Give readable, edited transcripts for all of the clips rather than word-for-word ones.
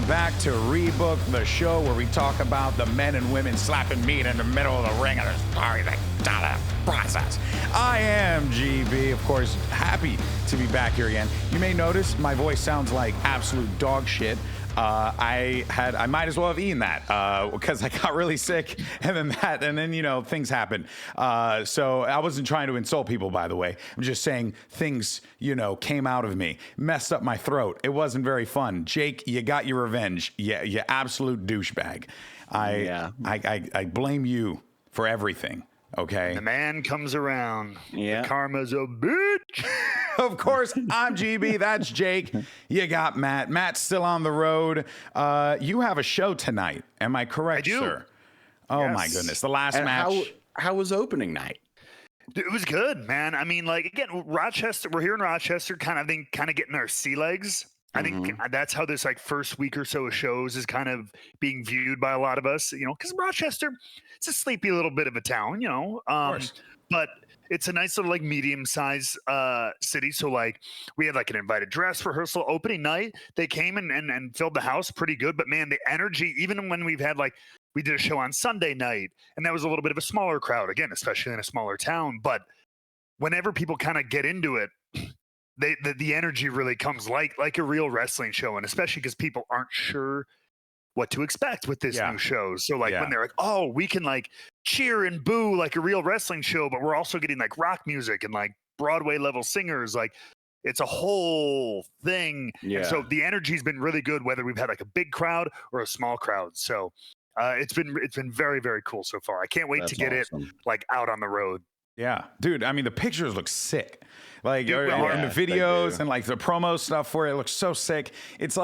back to Rebook, the show where we talk about the men and women slapping meat in the middle of the ring and the story that process. I am GB, of course, happy to be back here again. You may notice my voice sounds like absolute dog shit. I might as well have eaten that because I got really sick, and then things happened. So I wasn't trying to insult people, by the way. I'm just saying things came out of me, messed up my throat. It wasn't very fun. Jake, you got your revenge. Yeah, you absolute douchebag. I blame you for everything. Okay. The man comes around. Yeah. The karma's a bitch. Of course, I'm GB. That's Jake. You got Matt. Matt's still on the road. You have a show tonight. Am I correct, I do. sir? Oh, Yes. my goodness. The last match. How was opening night? It was good, man. I mean, again, Rochester, we're here in Rochester, kind of getting our sea legs. I think that's how this first week or so of shows is kind of being viewed by a lot of us, because Rochester, it's a sleepy little bit of a town, but it's a nice little medium-sized city. So we had an invited dress rehearsal opening night. They came and filled the house pretty good, but man, the energy, even when we've had we did a show on Sunday night and that was a little bit of a smaller crowd, again, especially in a smaller town. But whenever people kind of get into it, the energy really comes like a real wrestling show, and especially because people aren't sure what to expect with this new show. So when they're oh, we can cheer and boo like a real wrestling show, but we're also getting rock music and Broadway level singers, it's a whole thing. Yeah. And so the energy's been really good, whether we've had a big crowd or a small crowd. So it's been very, very cool so far. I can't wait to get it out on the road. Yeah, dude. I mean, the pictures look sick. And the videos and the promo stuff for it looks so sick. It's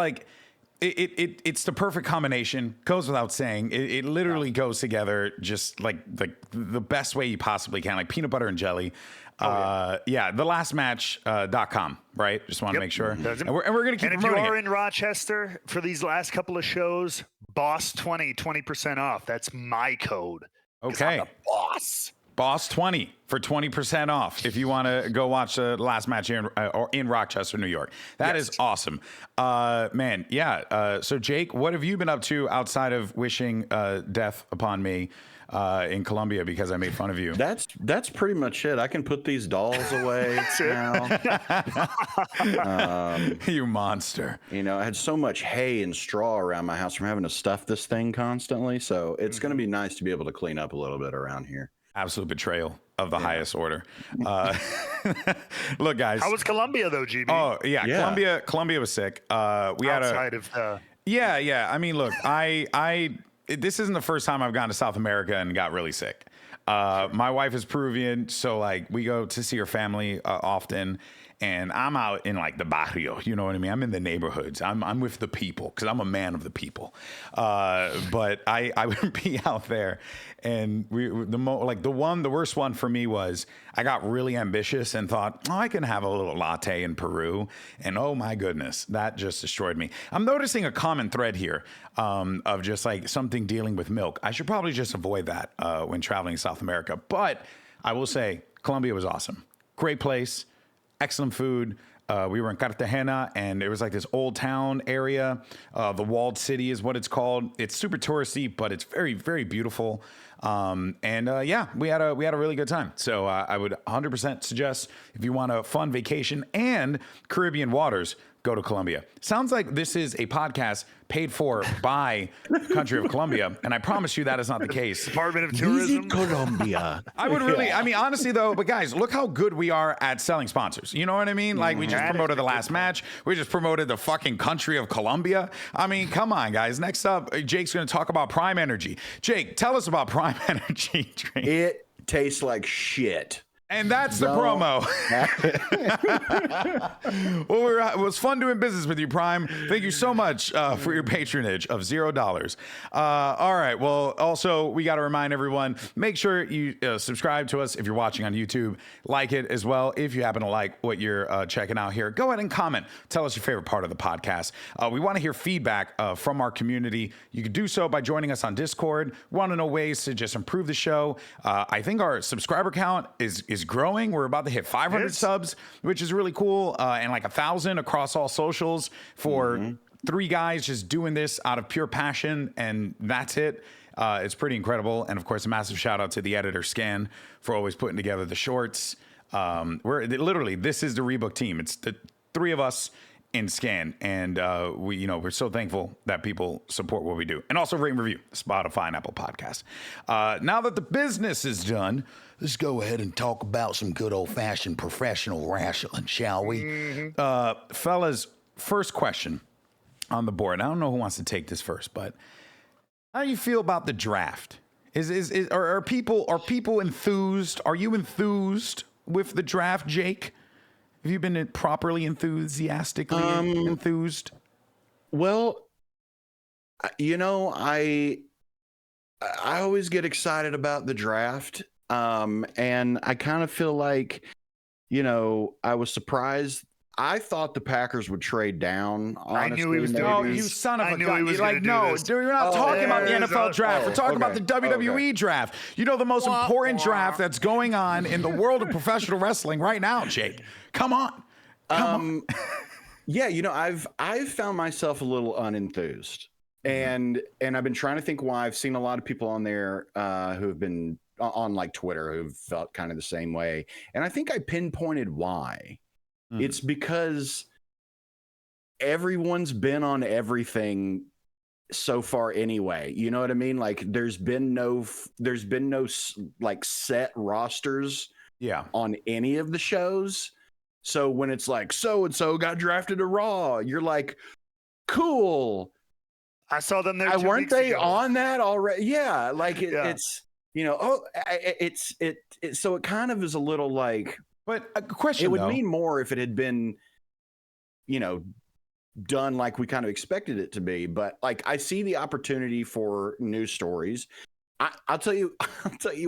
it's the perfect combination. Goes without saying. It literally goes together just the best way you possibly can, peanut butter and jelly. The last match.com, right? Just want to make sure. And we're going to keep And if you are in Rochester for these last couple of shows, Boss20, 20% off. That's my code. Okay. I'm the boss. Boss20 for 20% off if you want to go watch the last match here in Rochester, New York. That is awesome. Man, yeah. So, Jake, what have you been up to outside of wishing death upon me in Colombia because I made fun of you? That's pretty much it. I can put these dolls away now. You monster. I had so much hay and straw around my house from having to stuff this thing constantly. So it's going to be nice to be able to clean up a little bit around here. Absolute betrayal of the highest order. Look, guys. How was Colombia, though, GB? Oh, yeah. Colombia was sick. We outside had of Yeah. I mean, look, this isn't the first time I've gone to South America and got really sick. My wife is Peruvian, so we go to see her family often. And I'm out in the barrio, you know what I mean? I'm in the neighborhoods. I'm with the people because I'm a man of the people. But I would be out there, and the worst one for me was I got really ambitious and thought, I can have a little latte in Peru, and oh my goodness, that just destroyed me. I'm noticing a common thread here of just something dealing with milk. I should probably just avoid that when traveling to South America. But I will say, Colombia was awesome. Great place. Excellent food. We were in Cartagena, and it was this old town area. The walled city is what it's called. It's super touristy, but it's very, very beautiful. We had a really good time. So I would 100% suggest if you want a fun vacation and Caribbean waters, go to Colombia. Sounds like this is a podcast paid for by the country of Colombia, and I promise you that is not the case. Department of Tourism. Visit Colombia. I would really, honestly though, but guys, look how good we are at selling sponsors. You know what I mean? We just promoted the last match. We just promoted the fucking country of Colombia. I mean, come on, guys. Next up, Jake's going to talk about Prime Energy. Jake, tell us about Prime Energy drink. It tastes like shit. And that's the promo. Well, it was fun doing business with you, Prime. Thank you so much for your patronage of $0. All right. Well, also, we got to remind everyone, make sure you subscribe to us if you're watching on YouTube. Like it as well. If you happen to like what you're checking out here, go ahead and comment. Tell us your favorite part of the podcast. We want to hear feedback from our community. You can do so by joining us on Discord. We want to know ways to just improve the show. I think our subscriber count is growing. We're about to hit 500 subs, which is really cool, and 1,000 across all socials for three guys just doing this out of pure passion, and that's it. It's pretty incredible. And of course, a massive shout out to the editor Scan for always putting together the shorts. This is the Rebook team. It's the three of us in Scan, and we're so thankful that people support what we do, and also rate and review Spotify and Apple Podcasts. Now that the business is done, let's go ahead and talk about some good old-fashioned professional wrestling, shall we? Fellas, first question on the board. I don't know who wants to take this first, but how do you feel about the draft? Are people enthused? Are you enthused with the draft, Jake? Have you been properly enthusiastically enthused? Well, I always get excited about the draft, and I kind of feel like, I was surprised. I thought the Packers would trade down. Honestly, I knew he was doing No, this. you son of I a knew gun. he was You're gonna like, do no, this. dude, we're not talking about the NFL draft. We're talking about the WWE draft. The most important draft that's going on in the world of professional wrestling right now, Jake. Come on. Yeah, I've found myself a little unenthused, and I've been trying to think why. I've seen a lot of people on there who have been on like Twitter who've felt kind of the same way, and I think I pinpointed why. It's because everyone's been on everything so far anyway. You know what I mean? Like there's been no like set rosters on any of the shows. So when it's like so-and-so got drafted to Raw, you're like, cool. I saw them there. Weren't they on that already? Yeah. Like it's, so it kind of is a little like, but a question, it would mean more if it had been, done like we kind of expected it to be. But like, I see the opportunity for news stories. I'll tell you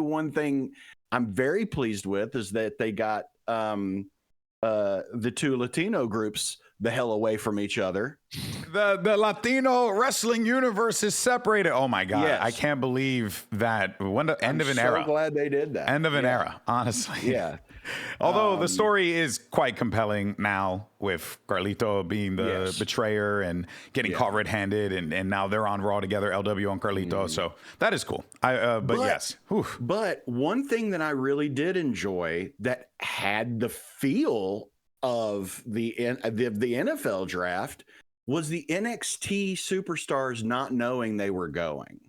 one thing I'm very pleased with is that they got the two Latino groups the hell away from each other. The Latino wrestling universe is separated. Oh my God. Yes. I can't believe that. End of an era. era. So glad they did that. End of an era, honestly. Yeah. Although the story is quite compelling now with Carlito being the betrayer and getting caught red-handed, and now they're on Raw together, LW and Carlito. So that is cool. But yes. Whew. But one thing that I really did enjoy that had the feel of the NFL draft was the NXT superstars not knowing they were going.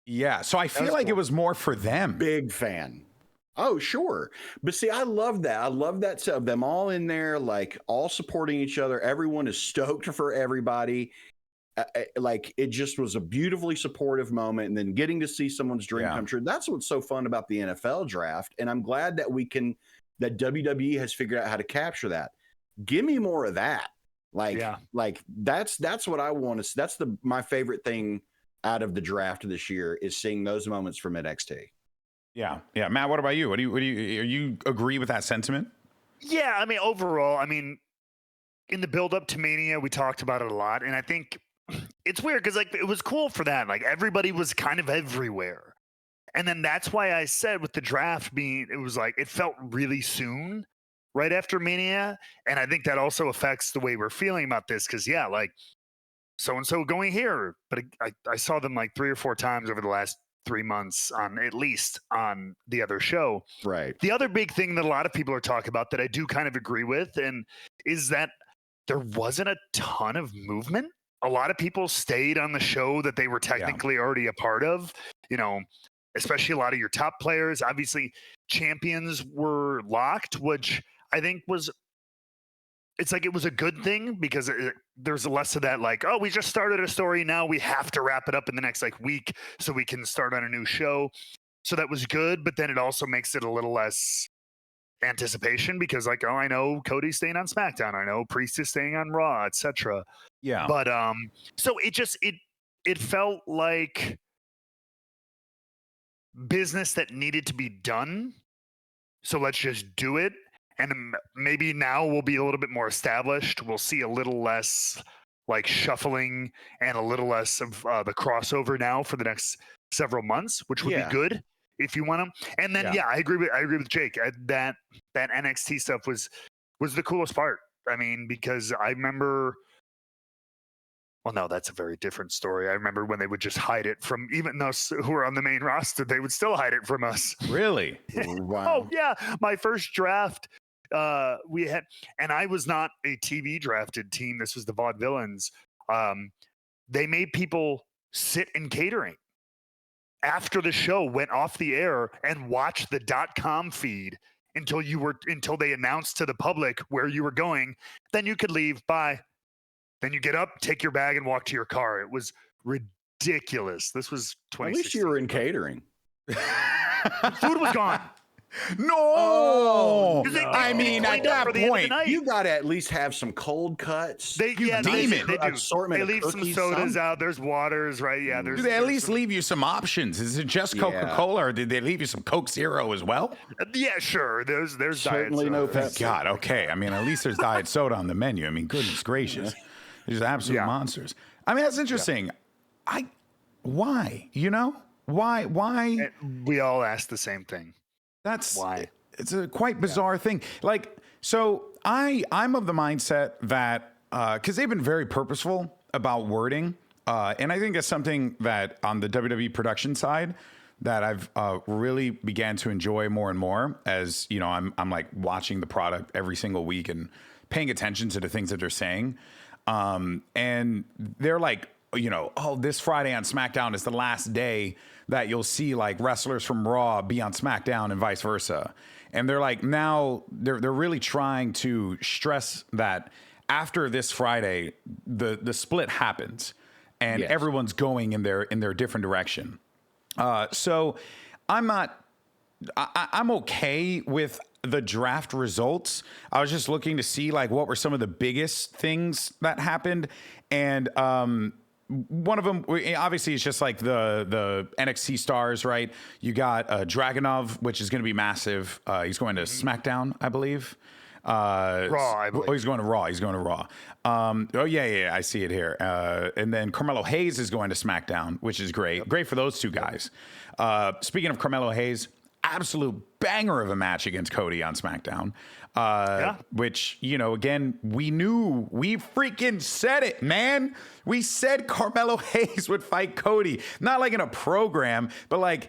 Yeah. So I feel like it was more for them. Big fan. Oh, sure. But see, I love that. I love that set of them all in there, like all supporting each other. Everyone is stoked for everybody. Like it just was a beautifully supportive moment. And then getting to see someone's dream come true. That's what's so fun about the NFL draft. And I'm glad that that WWE has figured out how to capture that. Give me more of that. Like that's what I want to see. That's my favorite thing out of the draft this year is seeing those moments from NXT. Yeah. Matt, what about you? Are you agree with that sentiment? Yeah. I mean, overall, in the build up to Mania, we talked about it a lot. And I think it's weird because like it was cool for that. Like everybody was kind of everywhere. And then that's why I said with the draft it was like, it felt really soon right after Mania. And I think that also affects the way we're feeling about this. Cause like so-and-so going here, but I saw them like 3 or 4 times over the last 3 months at least on the other show. Right. The other big thing that a lot of people are talking about that I do kind of agree with is that there wasn't a ton of movement. A lot of people stayed on the show that they were technically already a part of, especially a lot of your top players. Obviously, champions were locked, which I think it was a good thing because there's less of that like, oh, we just started a story. Now we have to wrap it up in the next week so we can start on a new show. So that was good. But then it also makes it a little less anticipation because I know Cody's staying on SmackDown. I know Priest is staying on Raw, etc. Yeah. But so it felt like business that needed to be done. So let's just do it. And maybe now we'll be a little bit more established. We'll see a little less like shuffling and a little less of the crossover now for the next several months, which would be good if you want them. And then I agree with Jake. That NXT stuff was the coolest part. Because I remember Well, no, that's a very different story. I remember when they would just hide it from even us who were on the main roster. They would still hide it from us. Really? Wow. Oh yeah, my first draft, we had, and I was not a TV drafted team. This was the Vaudevillains. They made people sit in catering after the show went off the air and watch the .com feed until they announced to the public where you were going. Then you could leave. Bye. Then you get up, take your bag, and walk to your car. It was ridiculous. This was 2016. At least you were in catering. The food was gone. No. Oh, no. I mean, at Cleaned up that for the end of the point, night. You got to at least have some cold cuts. They do. assortment They of leave some cookies, sodas some- out. There's waters, right? Yeah. do they at least leave you some options? Is it just Coca-Cola, or did they leave you some Coke Zero as well? Yeah, sure. There's Certainly diet no soda. Pepsi. God, okay. I mean, at least there's diet soda on the menu. I mean, goodness gracious. These are absolute Yeah. monsters. I mean, that's interesting. Why? You know? Why? And we all asked the same thing. That's Why? It's a quite bizarre thing. Like, so I'm of the mindset that because they've been very purposeful about wording, and I think that's something that on the WWE production side that I've really began to enjoy more and more as you know I'm like watching the product every single week and paying attention to the things that they're saying, and they're like, you know, oh, this Friday on SmackDown is the last day that you'll see like wrestlers from Raw be on SmackDown and vice versa. And they're like, now they're really trying to stress that after this Friday, the split happens and everyone's going in their different direction. So I'm okay with the draft results. I was just looking to see like what were some of the biggest things that happened. And, one of them, obviously, it's just like the NXT stars, right? You got Dragunov, which is going to be massive. He's going to SmackDown, I believe. Raw, I believe. Oh, he's going to Raw. He's going to Raw. Oh, yeah, I see it here. And then Carmelo Hayes is going to SmackDown, which is great. Yep. Great for those two guys. Speaking of Carmelo Hayes, absolute banger of a match against Cody on SmackDown. Which, you know, again, we freaking said it, man. We said Carmelo Hayes would fight Cody, not like in a program, but like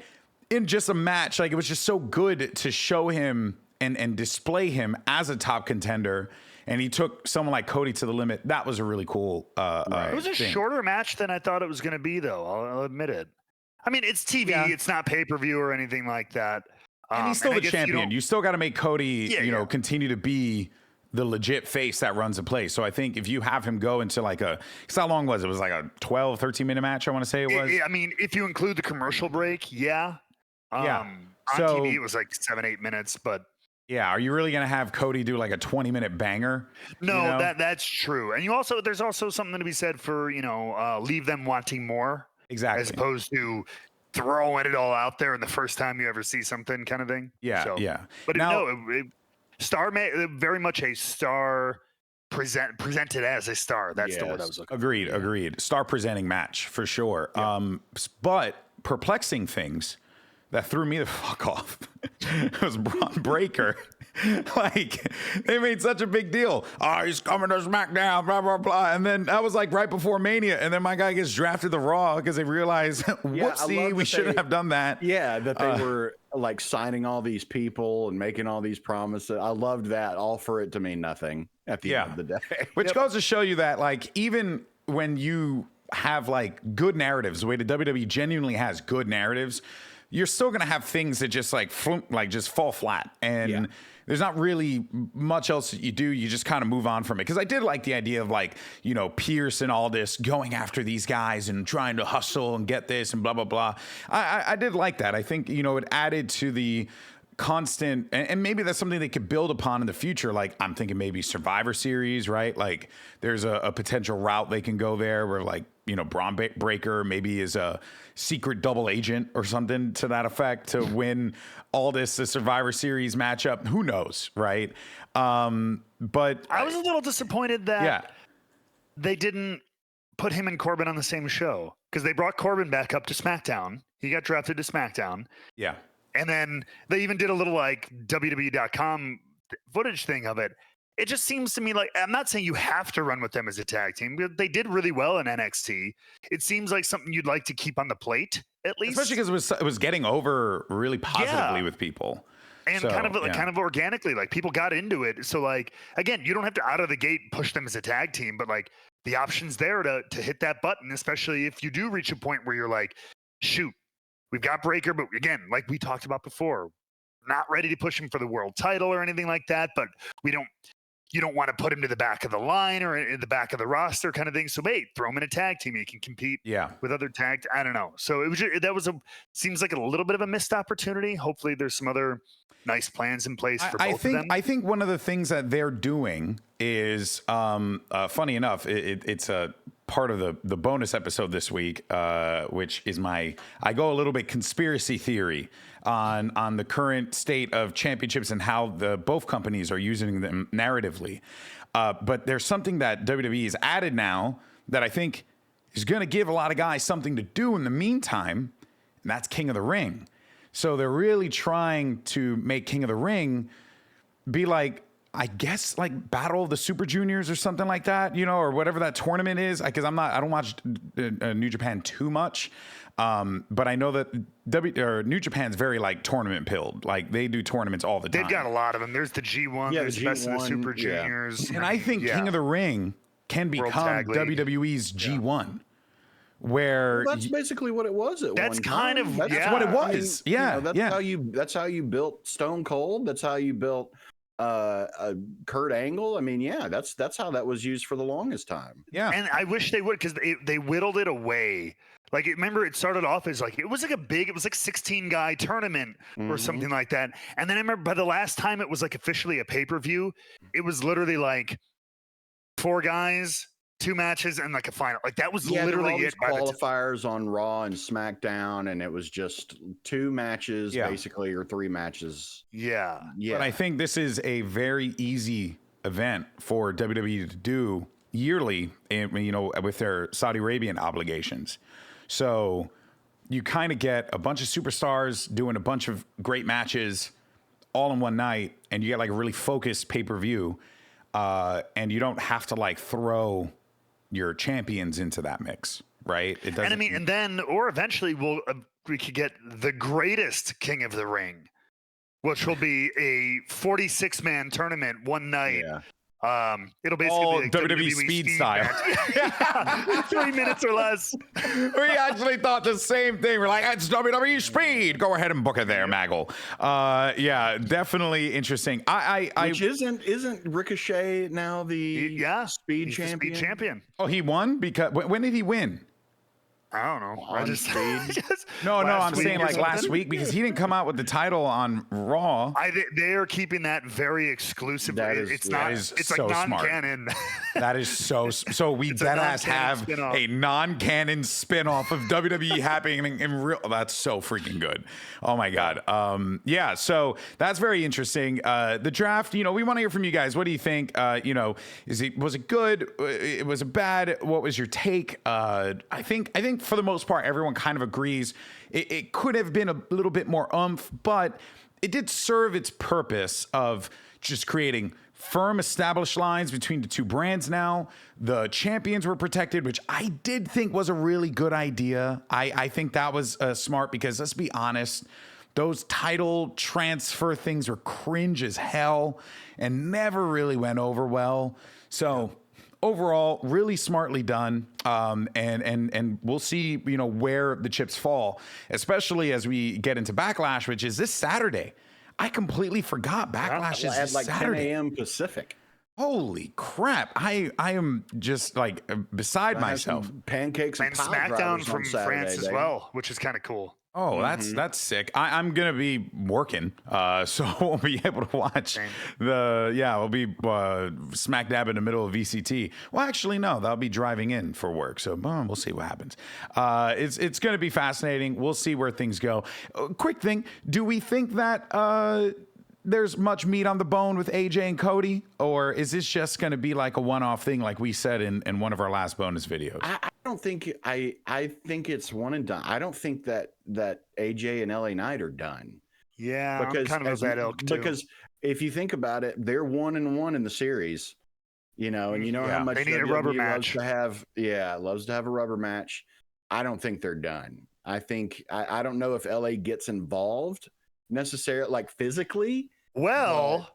in just a match. Like it was just so good to show him and display him as a top contender. And he took someone like Cody to the limit. That was a really cool It was a shorter match than I thought it was going to be, though. I'll admit it. I mean, it's TV. Yeah. It's not pay-per-view or anything like that. And he's still the champion. You still got to make Cody, continue to be the legit face that runs the place. So I think if you have him go into like how long was it? It was like a 12, 13-minute match, I want to say it was. I mean, if you include the commercial break, on TV, it was like 7-8 minutes, but. Yeah, are you really going to have Cody do like a 20-minute banger? No, you know? that's true. And there's also something to be said for, leave them wanting more. Exactly. As opposed to throwing it all out there in the first time you ever see something kind of thing. Yeah. But star very much a star presented as a star. That's the word I was looking for. Agreed. Star presenting match for sure. Yeah. But perplexing things that threw me the fuck off was Braun Breaker. Like, they made such a big deal. Oh, he's coming to SmackDown, blah, blah, blah. And then that was like right before Mania. And then my guy gets drafted to Raw because they realized, whoopsie, we shouldn't have done that. Yeah, that they were like signing all these people and making all these promises. I loved that, all for it to mean nothing at the end of the day. Which goes to show you that, like, even when you have like good narratives, the way the WWE genuinely has good narratives, you're still going to have things that just like just fall flat. And there's not really much else that you do. You just kind of move on from it. Because I did like the idea of like, Pierce and all this going after these guys and trying to hustle and get this and blah, blah, blah. I did like that. I think, it added to the constant, and maybe that's something they could build upon in the future. Like I'm thinking maybe Survivor Series, right? Like there's a potential route they can go there where like, Braun Breaker maybe is a secret double agent or something to that effect to win the Survivor Series matchup. Who knows, right? But I was a little disappointed that they didn't put him and Corbin on the same show because they brought Corbin back up to SmackDown. He got drafted to SmackDown. Yeah. And then they even did a little like WWE.com footage thing of it. it just seems to me like, I'm not saying you have to run with them as a tag team, but they did really well in NXT. It seems like something you'd like to keep on the plate at least, especially because it was getting over really positively with people. And so, kind of organically, like people got into it. So like, again, you don't have to out of the gate push them as a tag team, but like the option's there to hit that button, especially if you do reach a point where you're like, shoot, we've got Breaker, but again, like we talked about before, not ready to push him for the world title or anything like that, but you don't want to put him to the back of the line or in the back of the roster kind of thing. So, hey, throw him in a tag team. He can compete with other I don't know. So it was seems like a little bit of a missed opportunity. Hopefully there's some other nice plans in place for both of them. I think one of the things that they're doing is, funny enough, it's a part of the bonus episode this week, which is I go a little bit conspiracy theory on the current state of championships and how both companies are using them narratively. But there's something that WWE has added now that I think is going to give a lot of guys something to do in the meantime, and that's King of the Ring. So they're really trying to make King of the Ring be like, I guess, like Battle of the Super Juniors or something like that, or whatever that tournament is. Because I don't watch New Japan too much, but I know that New Japan's very like tournament pilled. Like they do tournaments all the time. They've got a lot of them. There's the G1, there's the Best of the Super Juniors, and I think King of the Ring can become WWE's G1. Where that's basically what it was at that's one kind time. of that's what it was. That's how you built Stone Cold. That's how you built Kurt Angle. I mean, that's how that was used for the longest time. Yeah, and I wish they would, because they whittled it away. Like, remember, it started off as like, it was like 16-guy tournament or something like that. And then I remember by the last time it was like officially a pay-per-view, it was literally like 4 guys, 2 matches, and like a final. Like that was literally it. Qualifiers on Raw and SmackDown, and it was just 2 matches basically, or 3 matches. Yeah. But I think this is a very easy event for WWE to do yearly, with their Saudi Arabian obligations. So you kind of get a bunch of superstars doing a bunch of great matches all in one night, and you get like a really focused pay-per-view, and you don't have to like throw your champions into that mix, right? It doesn't. And then eventually we could get the greatest King of the Ring, which will be a 46-man tournament one night. Yeah. It'll basically be like WWE speed style. 3 minutes or less. We actually thought the same thing. We're like, it's WWE speed. Go ahead and book it there, Maggle. Definitely interesting. Which isn't Ricochet now the speed champion? The speed champion. Oh, he won? Because when did he win? I don't know. I'm saying like last week, because he didn't come out with the title on Raw. They're keeping that very exclusive. It's like non-canon. That is so we deadass have a non-canon spin-off of WWE happening in real. That's so freaking good. Oh my God. So that's very interesting. The draft, we want to hear from you guys. What do you think? Was it good? Was it bad? What was your take? I think for the most part, everyone kind of agrees it could have been a little bit more oomph, but it did serve its purpose of just creating firm established lines between the 2 brands now. The champions were protected, which I did think was a really good idea. I think that was smart, because let's be honest, those title transfer things are cringe as hell and never really went over well. So overall, really smartly done, and we'll see, where the chips fall, especially as we get into Backlash, which is this Saturday. I completely forgot Backlash is at like Saturday. 10 a.m. Pacific. Holy crap! I am just like beside myself. Pancakes and SmackDown from France as well, which is kind of cool. Oh, that's sick. I'm gonna be working, so we'll be able to watch we'll be smack dab in the middle of VCT. Well, actually, no, that'll be driving in for work. So we'll see what happens. It's gonna be fascinating. We'll see where things go. Quick thing: do we think that there's much meat on the bone with AJ and Cody, or is this just gonna be like a one-off thing, like we said in one of our last bonus videos? I don't think I think it's one and done. I don't think that AJ and LA Knight are done. Yeah, because I'm kind of that ilk too. Because if you think about it, they're 1-1 in the series, you know, and you know how much they need a rubber WWE match. loves to have a rubber match. I don't think they're done. I think I don't know if LA gets involved necessarily, like physically. Well,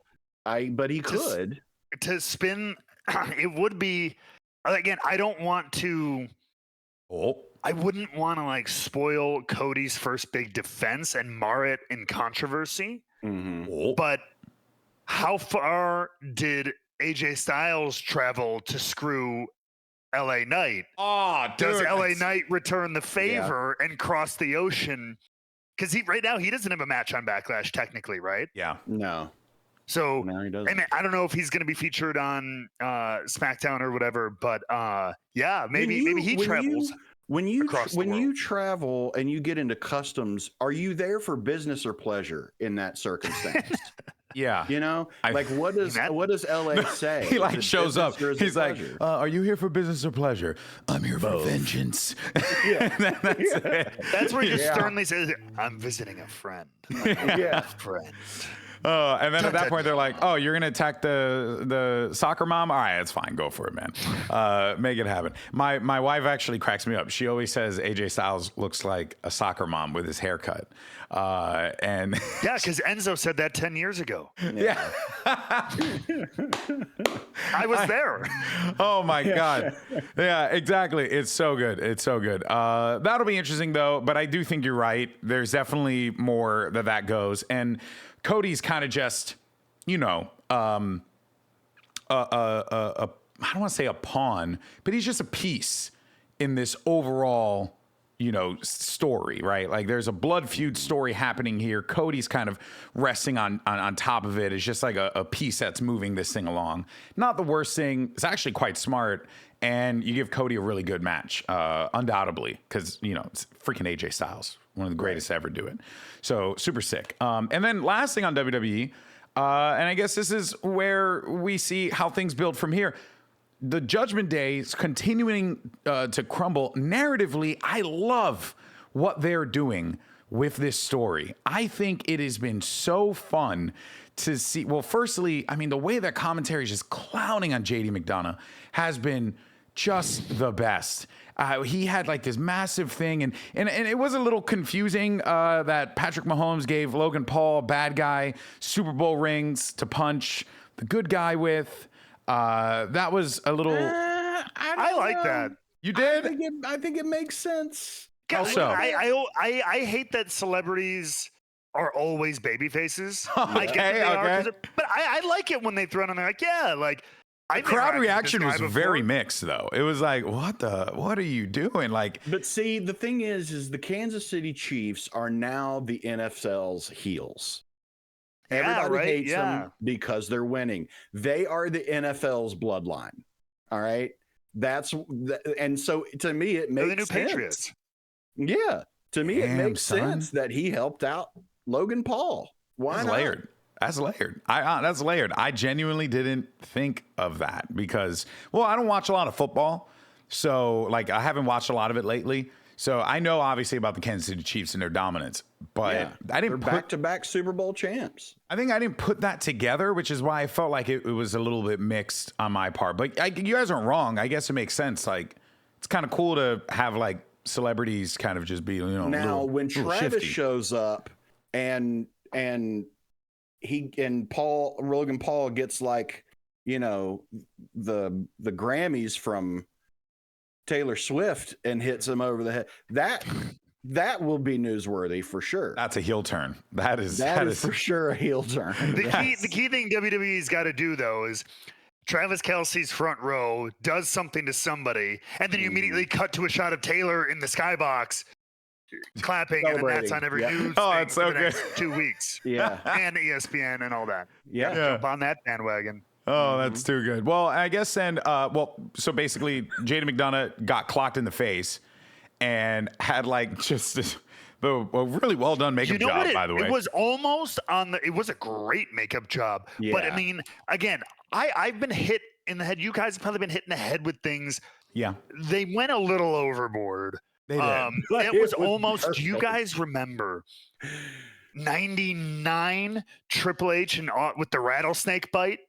but he could to spin. It would be, again, I don't want to. I wouldn't want to like spoil Cody's first big defense and mar it in controversy. But how far did AJ Styles travel to screw LA Knight? Does LA Knight return the favor and cross the ocean? Because right now he doesn't have a match on Backlash technically, right? Yeah. No. So No, he doesn't. I don't know if he's going to be featured on SmackDown or whatever, but maybe he travels. When you travel and you get into customs, are you there for business or pleasure in that circumstance? Yeah. You know, what does LA say? He like shows up. He's like, pleasure? "Are you here for business or pleasure?" "I'm here for vengeance." That's where he just sternly says, "I'm visiting a friend." A friend. And then at that point, they're like, "Oh, you're gonna attack the soccer mom? All right, that's fine. Go for it, man. Make it happen." My wife actually cracks me up. She always says AJ Styles looks like a soccer mom with his haircut. And because Enzo said that 10 years ago. Yeah. I was there. Oh my God. Yeah, exactly. It's so good. It's so good. That'll be interesting though, but I do think you're right. There's definitely more that goes. And Cody's kind of just, you know, I don't want to say a pawn, but he's just a piece in this overall, you know, story, right? Like there's a blood feud story happening here. Cody's kind of resting on top of it. It's just like a piece that's moving this thing along. Not the worst thing. It's actually quite smart. And you give Cody a really good match, undoubtedly, because, you know, it's freaking AJ Styles, one of the greatest to ever do it. So super sick. And then last thing on WWE, and I guess this is where we see how things build from here. The Judgment Day is continuing to crumble. Narratively, I love what they're doing with this story. I think it has been so fun to see. Well, firstly, I mean, the way that commentary is just clowning on JD McDonough has been just the best. He had like this massive thing, and it was a little confusing that Patrick Mahomes gave Logan Paul, a bad guy, Super Bowl rings to punch the good guy with. That was a little. I like that. You did? I think it makes sense. Also, I hate that celebrities are always baby faces. Okay. But I like it when they throw it on there. Like, yeah, like. The crowd reaction was very mixed, though. It was like, what are you doing? Like, but see, the thing is the Kansas City Chiefs are now the NFL's heels. Everybody hates them because they're winning. They are the NFL's bloodline. All right. And so to me, it makes the new sense. Patriots. Yeah. To me, it makes sense that he helped out Logan Paul. Why not? Layered. That's layered. That's layered. I genuinely didn't think of that because, well, I don't watch a lot of football. So, like, I haven't watched a lot of it lately. So, I know, obviously, about the Kansas City Chiefs and their dominance. But I didn't put back-to-back Super Bowl champs. I think I didn't put that together, which is why I felt like it was a little bit mixed on my part. But you guys aren't wrong. I guess it makes sense. Like, it's kind of cool to have, like, celebrities kind of just be, you know, now, when Travis shifty. shows up and Logan Paul gets, like, you know, the Grammys from Taylor Swift and hits him over the head, that will be newsworthy for sure. That's a heel turn. That is for sure a heel turn. The key thing WWE's got to do though is Travis Kelce's front row does something to somebody, and then you immediately cut to a shot of Taylor in the skybox clapping, and then that's on every news thing it's for so the good. next 2 weeks. Yeah. And ESPN and all that. Yeah. Jump on that bandwagon. Oh, that's too good. Well, I guess then, so basically, Jada McDonough got clocked in the face and had like just a really well done makeup job, by the way. It was almost it was a great makeup job. Yeah. But I mean, again, I've been hit in the head. You guys have probably been hit in the head with things. Yeah. They went a little overboard. They did. It was almost, do you guys remember 99 Triple H and with the rattlesnake bite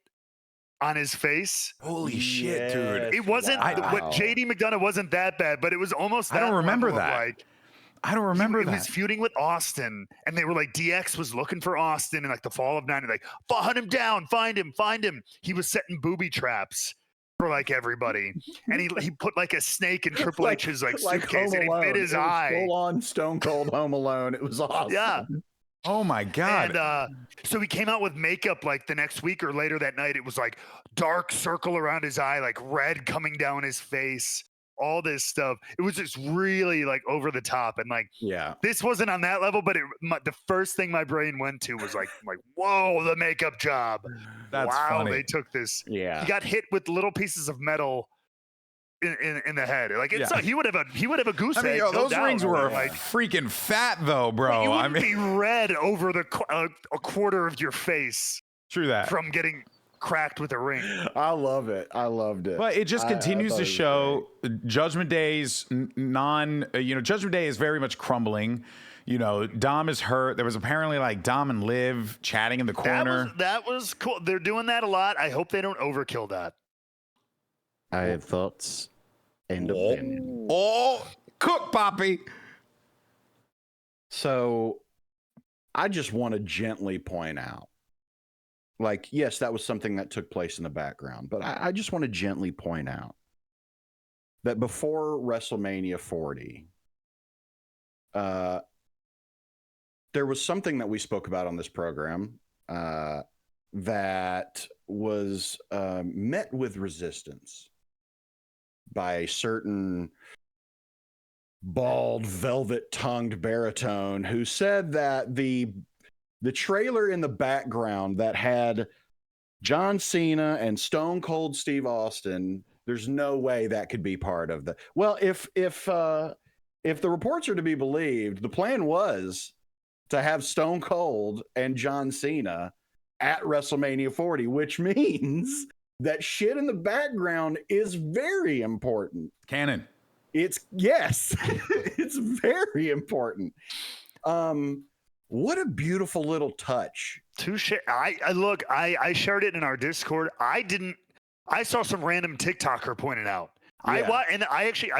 on his face. Holy shit, dude. It wasn't what JD McDonough wasn't that bad, but it was almost that. I don't remember level of, that. like, I don't remember he that. was feuding with Austin, and they were like, DX was looking for Austin in like the fall of '90, like, hunt him down, find him. He was setting booby traps for like everybody, and he put like a snake in Triple H's like suitcase, and he bit his eye. Full on Stone Cold Home Alone. It was awesome. Yeah. Oh my God. And so he came out with makeup like the next week or later that night. It was like dark circle around his eye, like red coming down his face, all this stuff. It was just really like over the top. And like, this wasn't on that level, but the first thing my brain went to was like, whoa, the makeup job. That's wow, funny. they took this. Yeah. He got hit with little pieces of metal in the head. Like it's he would have a goose egg. Yo, no those doubt. rings were like freaking fat though, bro. You wouldn't be red over the a quarter of your face. True that. From getting cracked with a ring. I love it. I loved it. But it just continues to show Judgment Day's Judgment Day is very much crumbling. You know, Dom is hurt. There was apparently like Dom and Liv chatting in the corner. That was cool. They're doing that a lot. I hope they don't overkill that. I have thoughts. End of opinion. Oh, cook, Poppy. So I just want to gently point out, like, yes, that was something that took place in the background, but I just want to gently point out that before WrestleMania 40, there was something that we spoke about on this program that was met with resistance by a certain bald, velvet-tongued baritone who said that the trailer in the background that had John Cena and Stone Cold Steve Austin, there's no way that could be part of the. Well, if the reports are to be believed, the plan was to have Stone Cold and John Cena at WrestleMania 40, which means that shit in the background is very important. Canon. It's it's very important. What a beautiful little touch. Touche. I shared it in our Discord. I saw some random TikToker pointed out. I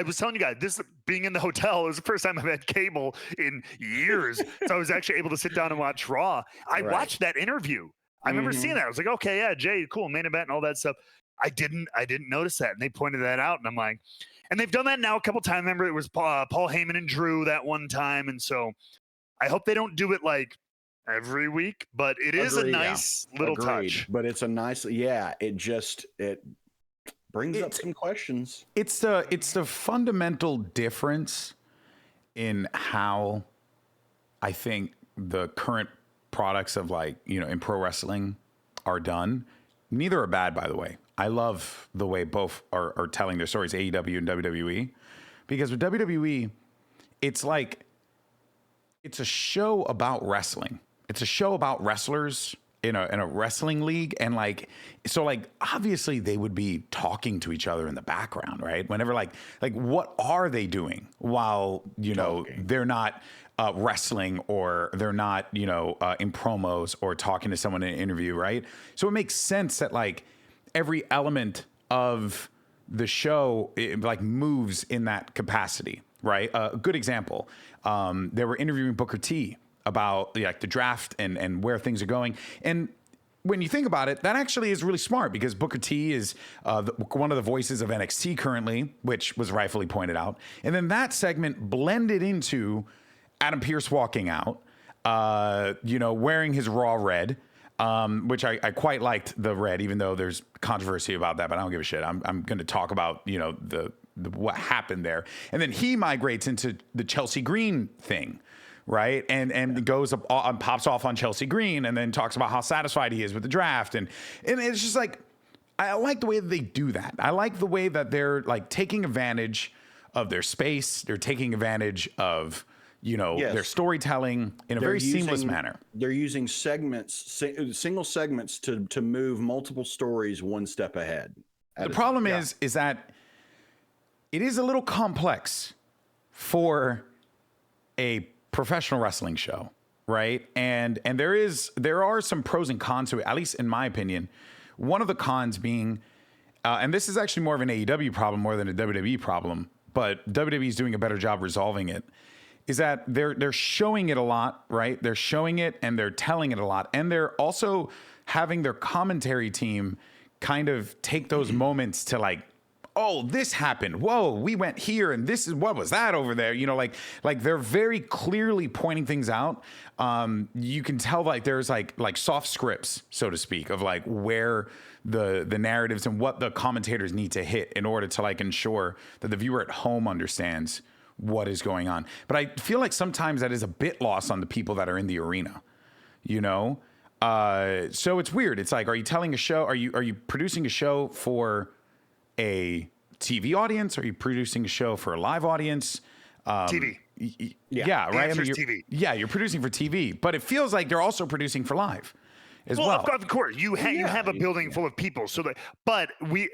was telling you guys, this being in the hotel is the first time I've had cable in years. So I was actually able to sit down and watch Raw. I watched that interview. I remember seeing that. I was like, okay, yeah, Jay, cool, main event and all that stuff. I didn't notice that. And they pointed that out. And I'm like, and they've done that now a couple times. Remember, it was Paul Heyman and Drew that one time. And so I hope they don't do it like every week, but it is a nice little touch. But it's a nice, it brings up some questions. It's the fundamental difference in how I think the current products of in pro wrestling are done. Neither are bad, by the way. I love the way both are telling their stories, AEW and WWE, because with WWE, it's a show about wrestling. It's a show about wrestlers in a wrestling league, and obviously they would be talking to each other in the background, right? Whenever what are they doing while they're not wrestling, or they're not in promos or talking to someone in an interview, right? So it makes sense that every element of the show moves in that capacity, right? A good example, they were interviewing Booker T about the draft and where things are going. And when you think about it, that actually is really smart, because Booker T is one of the voices of NXT currently, which was rightfully pointed out. And then that segment blended into Adam Pearce walking out, wearing his Raw red, which I quite liked the red, even though there's controversy about that, but I don't give a shit. I'm going to talk about, the what happened there. And then he migrates into the Chelsea Green thing, right? And goes up and pops off on Chelsea Green, and then talks about how satisfied he is with the draft. And it's just I like the way that they do that. I like the way that they're taking advantage of their space. They're taking advantage of their storytelling in a very seamless manner. They're using segments, single segments to move multiple stories one step ahead. The problem is that it is a little complex for a professional wrestling show, right? And there are some pros and cons to it, at least in my opinion. One of the cons being, and this is actually more of an AEW problem more than a WWE problem, but WWE is doing a better job resolving it, is that they're showing it a lot, right? They're showing it and they're telling it a lot. And they're also having their commentary team kind of take those moments to like, oh, this happened. Whoa, we went here, and this is what was that over there? You know, like they're very clearly pointing things out. You can tell like there's like soft scripts, so to speak, of like where the narratives and what the commentators need to hit in order to like ensure that the viewer at home understands what is going on. But I feel like sometimes that is a bit lost on the people that are in the arena, you know? So it's weird. It's like, are you telling a show? Are you producing a show for a TV audience? Are you producing a show for a live audience? TV. Yeah, right. I mean, TV. Yeah, you're producing for TV, but it feels like they're also producing for live as well. Of course, you have a building full of people, so that. But we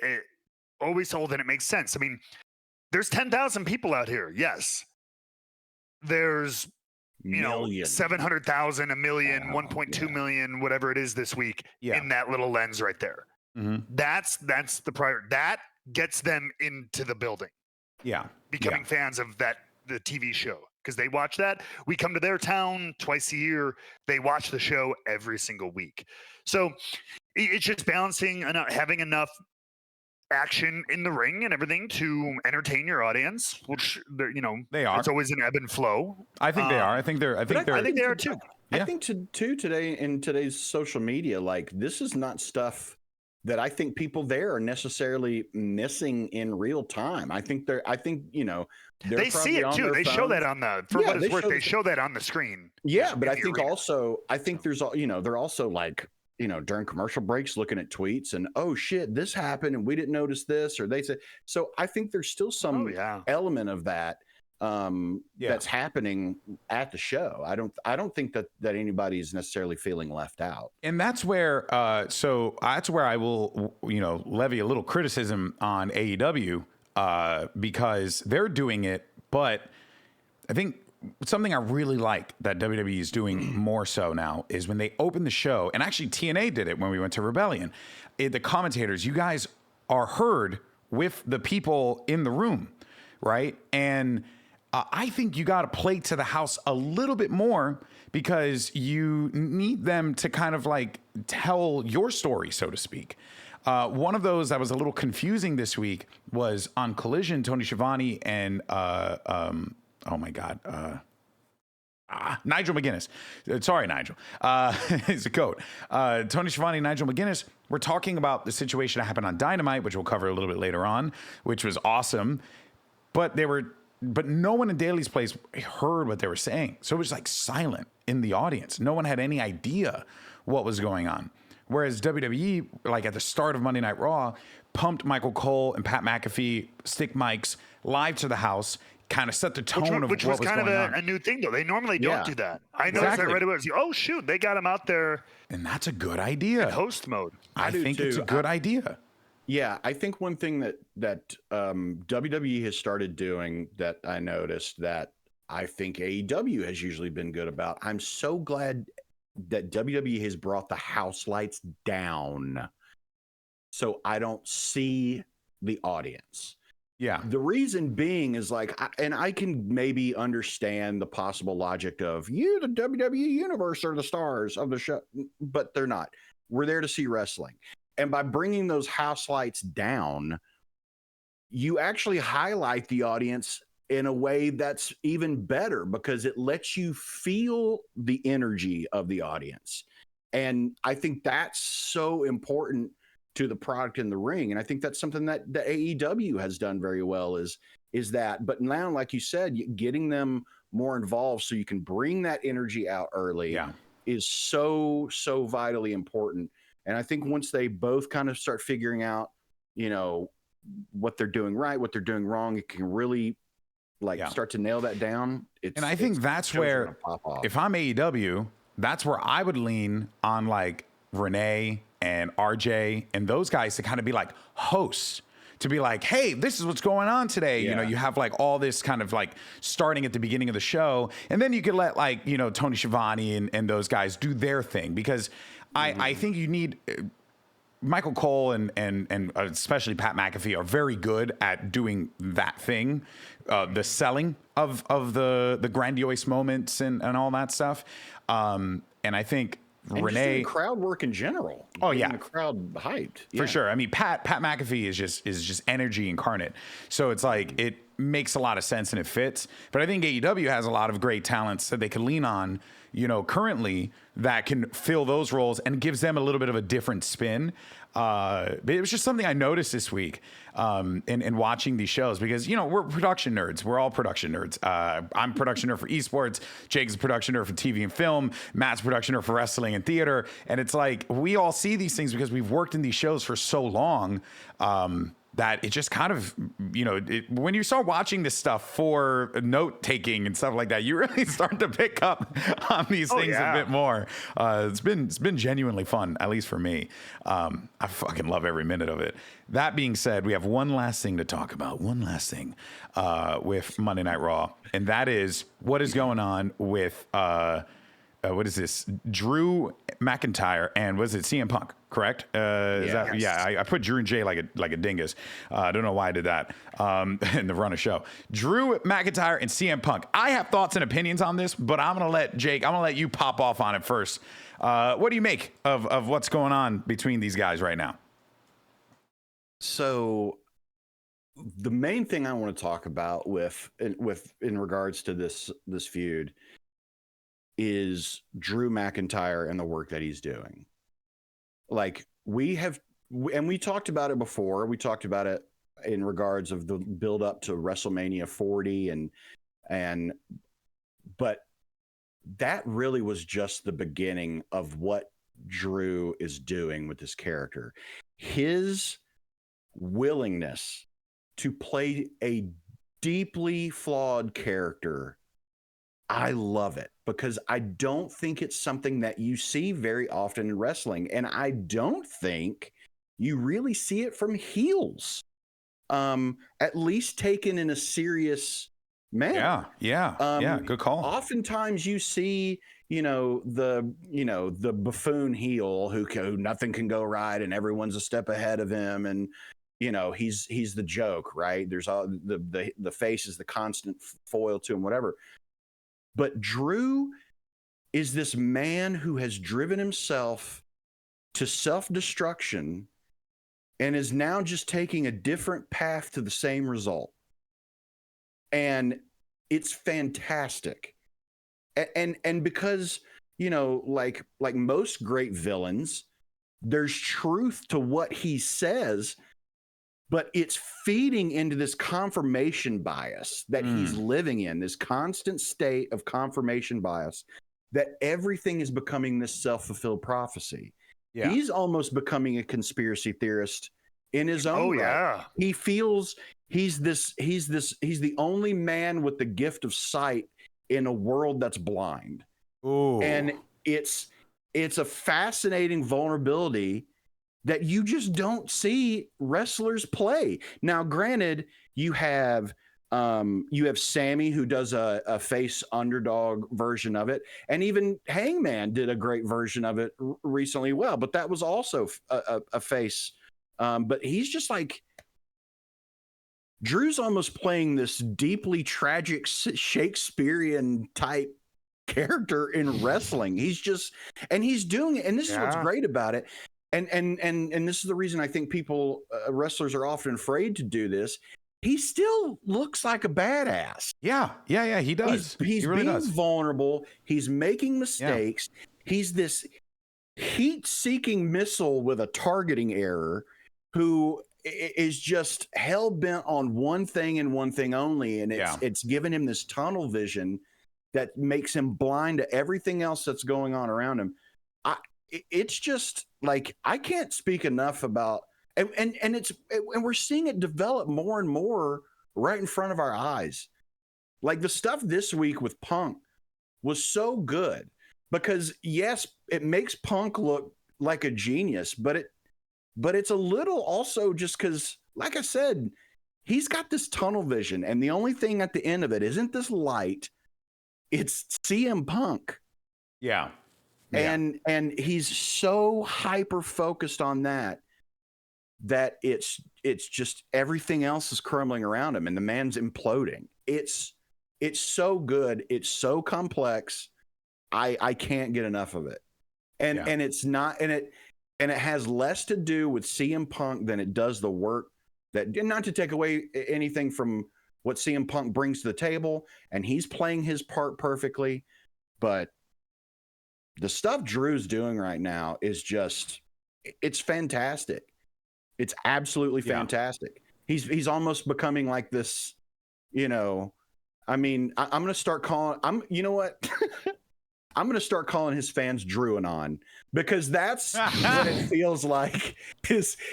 always told that it makes sense. I mean, there's 10,000 people out here. Yes, there's 700,000, a million, 1.2 million, whatever it is this week in that little lens right there. Mm-hmm. That's the priority. That gets them into the building. Yeah. Becoming fans of the TV show, because they watch that. We come to their town twice a year. They watch the show every single week. So it's just balancing and having enough action in the ring and everything to entertain your audience, which they are. It's always an ebb and flow. I think they are. I think they are too. I think today in today's social media, like this is not stuff that I think people there are necessarily missing in real time. I think they see it too. They show that on the what it's worth. They show that on the screen. Yeah, but I think there's they're also like, during commercial breaks looking at tweets and, oh shit, this happened and we didn't notice this, or they said. So I think there's still some element of that that's happening at the show. I don't think that anybody's necessarily feeling left out. And that's where that's where I will levy a little criticism on AEW because they're doing it, but I think something I really like that WWE is doing more so now is when they open the show, and actually TNA did it when we went to Rebellion. The commentators, you guys are heard with the people in the room, right? And I think you got to play to the house a little bit more because you need them to kind of like tell your story, so to speak. One of those that was a little confusing this week was on Collision, Tony Schiavone and Nigel McGuinness. Sorry, Nigel. He's a goat. Tony Schiavone and Nigel McGuinness were talking about the situation that happened on Dynamite, which we'll cover a little bit later on, which was awesome. But no one in Daly's place heard what they were saying. So it was like silent in the audience. No one had any idea what was going on. Whereas WWE, like at the start of Monday Night Raw, pumped Michael Cole and Pat McAfee stick mics live to the house, kind of set the tone of what was going on. Which was kind of a new thing, though. They normally don't do that. I noticed that right away. Oh, shoot, they got him out there. And that's a good idea. In host mode. I think it's a good idea. Yeah, I think one thing that WWE has started doing that I noticed that I think AEW has usually been good about. I'm so glad that WWE has brought the house lights down so I don't see the audience. Yeah. The reason being is like, I can maybe understand the possible logic of the WWE universe are the stars of the show, but they're not. We're there to see wrestling. And by bringing those house lights down, you actually highlight the audience in a way that's even better because it lets you feel the energy of the audience. And I think that's so important to the product in the ring. And I think that's something that the AEW has done very well is that. But now, like you said, getting them more involved so you can bring that energy out early is so, so vitally important. And I think once they both kind of start figuring out, what they're doing right, what they're doing wrong, it can really start to nail that down. And I think that's where, if I'm AEW, that's where I would lean on like Renee and RJ and those guys to kind of be like hosts to be like, hey, this is what's going on today. You know, you have like all this kind of like starting at the beginning of the show, and then you could let like, you know, Tony Schiavone and those guys do their thing, because I think you need Michael Cole and especially Pat McAfee are very good at doing that thing, the selling of the grandiose moments and all that stuff. And I think Renee, crowd work in general. Oh yeah, the crowd hyped for sure. I mean, Pat McAfee is just energy incarnate. So it's like it makes a lot of sense and it fits. But I think AEW has a lot of great talents that they can lean on, you know, currently, that can fill those roles and gives them a little bit of a different spin. But it was just something I noticed this week in watching these shows, because, you know, we're production nerds. We're all production nerds. I'm a production nerd for esports. Jake's a production nerd for TV and film. Matt's a production nerd for wrestling and theater. And it's like we all see these things because we've worked in these shows for so long. That it just kind of, you know, when you start watching this stuff for note taking and stuff like that, you really start to pick up on these things a bit more. It's been genuinely fun, at least for me. I fucking love every minute of it. That being said, we have one last thing to talk about. One last thing with Monday Night Raw, and that is what is going on with what is this? Drew McIntyre and was it CM Punk? Correct? I put Drew and Jay like a dingus. I don't know why I did that in the run of show. Drew McIntyre and CM Punk. I have thoughts and opinions on this, but I'm gonna let you pop off on it first. What do you make of what's going on between these guys right now? So the main thing I want to talk about in regards to this feud is Drew McIntyre and the work that he's doing. Like we talked about it before. We talked about it in regards of the build up to WrestleMania 40 but that really was just the beginning of what Drew is doing with this character. His willingness to play a deeply flawed character, I love it, because I don't think it's something that you see very often in wrestling. And I don't think you really see it from heels, at least taken in a serious manner. Yeah. Good call. Oftentimes you see, the buffoon heel who nothing can go right and everyone's a step ahead of him. And, he's the joke, right? There's all the face is the constant foil to him, whatever. But Drew is this man who has driven himself to self-destruction and is now just taking a different path to the same result. And it's fantastic. And because, like most great villains, there's truth to what he says, but it's feeding into this confirmation bias that he's living in, this constant state of confirmation bias, that everything is becoming this self-fulfilled prophecy. Yeah. He's almost becoming a conspiracy theorist in his own right. Yeah. He feels he's the only man with the gift of sight in a world that's blind. Ooh. And it's a fascinating vulnerability that you just don't see wrestlers play. Now, granted, you have Sammy, who does a face underdog version of it, and even Hangman did a great version of it recently. Well, but that was also a face. But he's just like, Drew's almost playing this deeply tragic Shakespearean type character in wrestling. He's doing it, and this is what's great about it. And this is the reason I think wrestlers are often afraid to do this. He still looks like a badass. Yeah, he does. He's really being vulnerable. He's making mistakes. Yeah. He's this heat-seeking missile with a targeting error who is just hell-bent on one thing and one thing only, and it's given him this tunnel vision that makes him blind to everything else that's going on around him. It's just like, I can't speak enough about, and we're seeing it develop more and more right in front of our eyes. Like the stuff this week with Punk was so good because yes, it makes Punk look like a genius, but it's a little also just because like I said, he's got this tunnel vision, and the only thing at the end of it isn't this light, it's CM Punk. Yeah. And he's so hyper focused on that it's just everything else is crumbling around him, and the man's imploding. It's so good, it's so complex. I can't get enough of it. And it's not, and it has less to do with CM Punk than it does the work that, not to take away anything from what CM Punk brings to the table, and he's playing his part perfectly, but the stuff Drew's doing right now is just, it's fantastic. It's absolutely fantastic. He's almost becoming like this, I mean, I'm going to start calling, you know what? I'm going to start calling his fans Drew-anon, because that's what it feels like.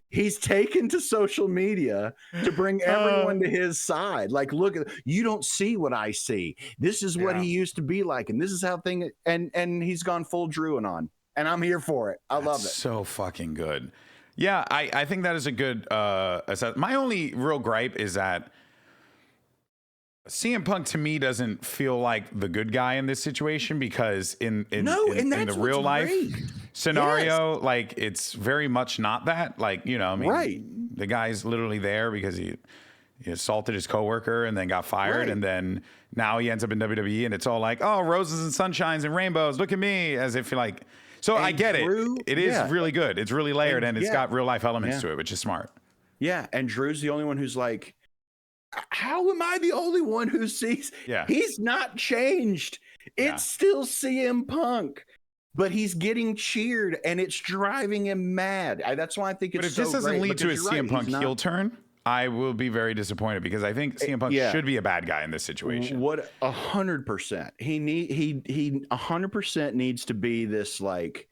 He's taken to social media to bring everyone to his side. Like, look, you don't see what I see. This is what he used to be like, and this is how and he's gone full Drew-anon, and I'm here for it. I love it. So fucking good. Yeah, I think that is a good assessment. My only real gripe is that CM Punk to me doesn't feel like the good guy in this situation, because in the real life scenario, like, it's very much not that. Like, I mean, the guy's literally there because he assaulted his coworker and then got fired, and then now he ends up in WWE, and it's all like, oh, roses and sunshines and rainbows, look at me, as if like. So I get Drew, it. It is really good. It's really layered, and it's got real life elements to it, which is smart. Yeah, and Drew's the only one who's like, how am I the only one who sees? Yeah. He's not changed. It's still CM Punk, but he's getting cheered, and it's driving him mad. That's why I think it's so great. But if this doesn't lead to a CM Punk heel turn, I will be very disappointed, because I think CM Punk should be a bad guy in this situation. 100%. He 100% needs to be this, like,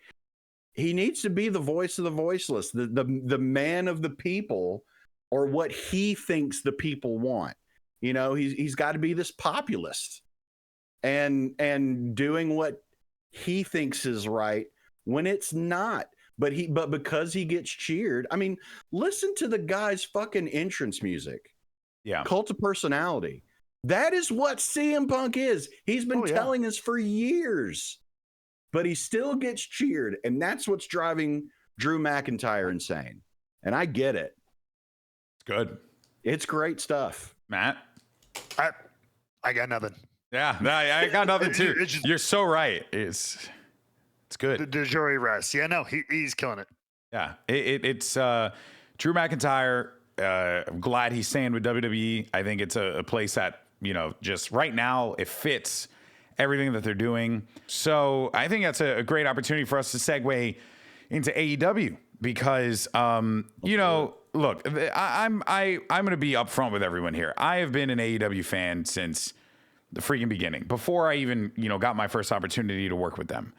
he needs to be the voice of the voiceless, the man of the people, or what he thinks the people want. He's got to be this populist and doing what he thinks is right when it's not. But because he gets cheered, I mean, listen to the guy's fucking entrance music. Yeah. Cult of Personality. That is what CM Punk is. He's been telling us for years, but he still gets cheered. And that's what's driving Drew McIntyre insane. And I get it. Good. It's great stuff. Matt? I got nothing. Yeah, I got nothing too. You're so right. It's good. The de jure rest. Yeah, no, he's killing it. Yeah, it's Drew McIntyre. I'm glad he's staying with WWE. I think it's a place that, just right now it fits everything that they're doing. So I think that's a great opportunity for us to segue into AEW, because look, I'm going to be upfront with everyone here. I have been an AEW fan since the freaking beginning, before I even, got my first opportunity to work with them.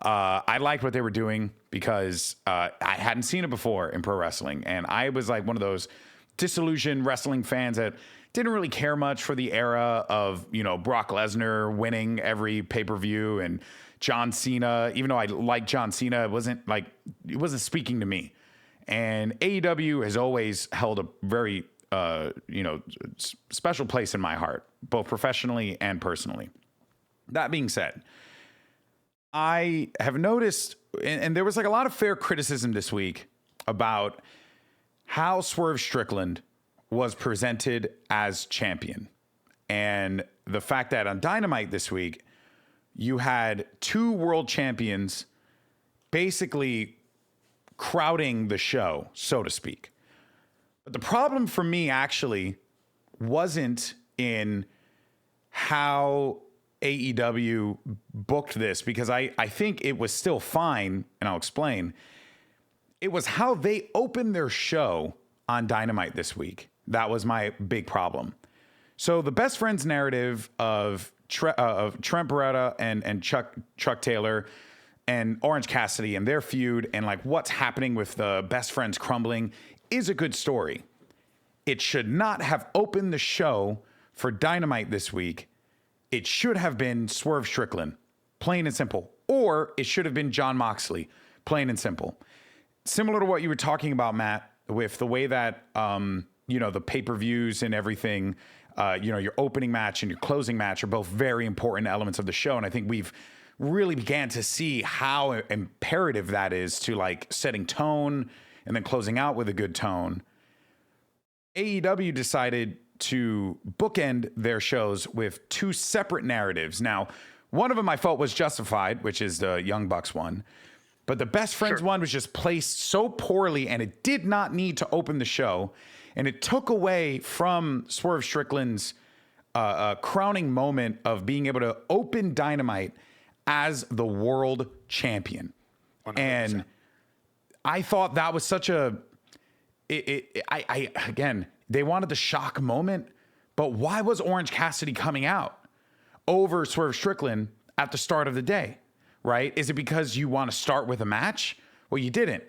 I liked what they were doing because I hadn't seen it before in pro wrestling. And I was like one of those disillusioned wrestling fans that didn't really care much for the era of, Brock Lesnar winning every pay-per-view, and John Cena. Even though I liked John Cena, it wasn't speaking to me. And AEW has always held a very, special place in my heart, both professionally and personally. That being said, I have noticed, and there was like a lot of fair criticism this week about how Swerve Strickland was presented as champion. And the fact that on Dynamite this week, you had two world champions basically crowding the show, so to speak. But the problem for me actually wasn't in how AEW booked this, because I think it was still fine, and I'll explain. It was how they opened their show on Dynamite this week. That was my big problem. So the best friends narrative of Trent Beretta and Chuck Taylor and Orange Cassidy and their feud, and like what's happening with the best friends crumbling, is a good story. It should not have opened the show for Dynamite this week. It should have been Swerve Strickland, plain and simple. Or it should have been Jon Moxley, plain and simple. Similar to what you were talking about, Matt, with the way that, the pay-per-views and everything, your opening match and your closing match are both very important elements of the show. And I think we've really began to see how imperative that is to like setting tone and then closing out with a good tone. AEW decided to bookend their shows with two separate narratives. Now, one of them I felt was justified, which is the Young Bucks one. But the Best Friends one was just placed so poorly, and it did not need to open the show. And it took away from Swerve Strickland's crowning moment of being able to open Dynamite as the world champion. 100%. And I thought that was such a... Again, they wanted the shock moment, but why was Orange Cassidy coming out over Swerve Strickland at the start of the day, right? Is it because you want to start with a match? Well, you didn't.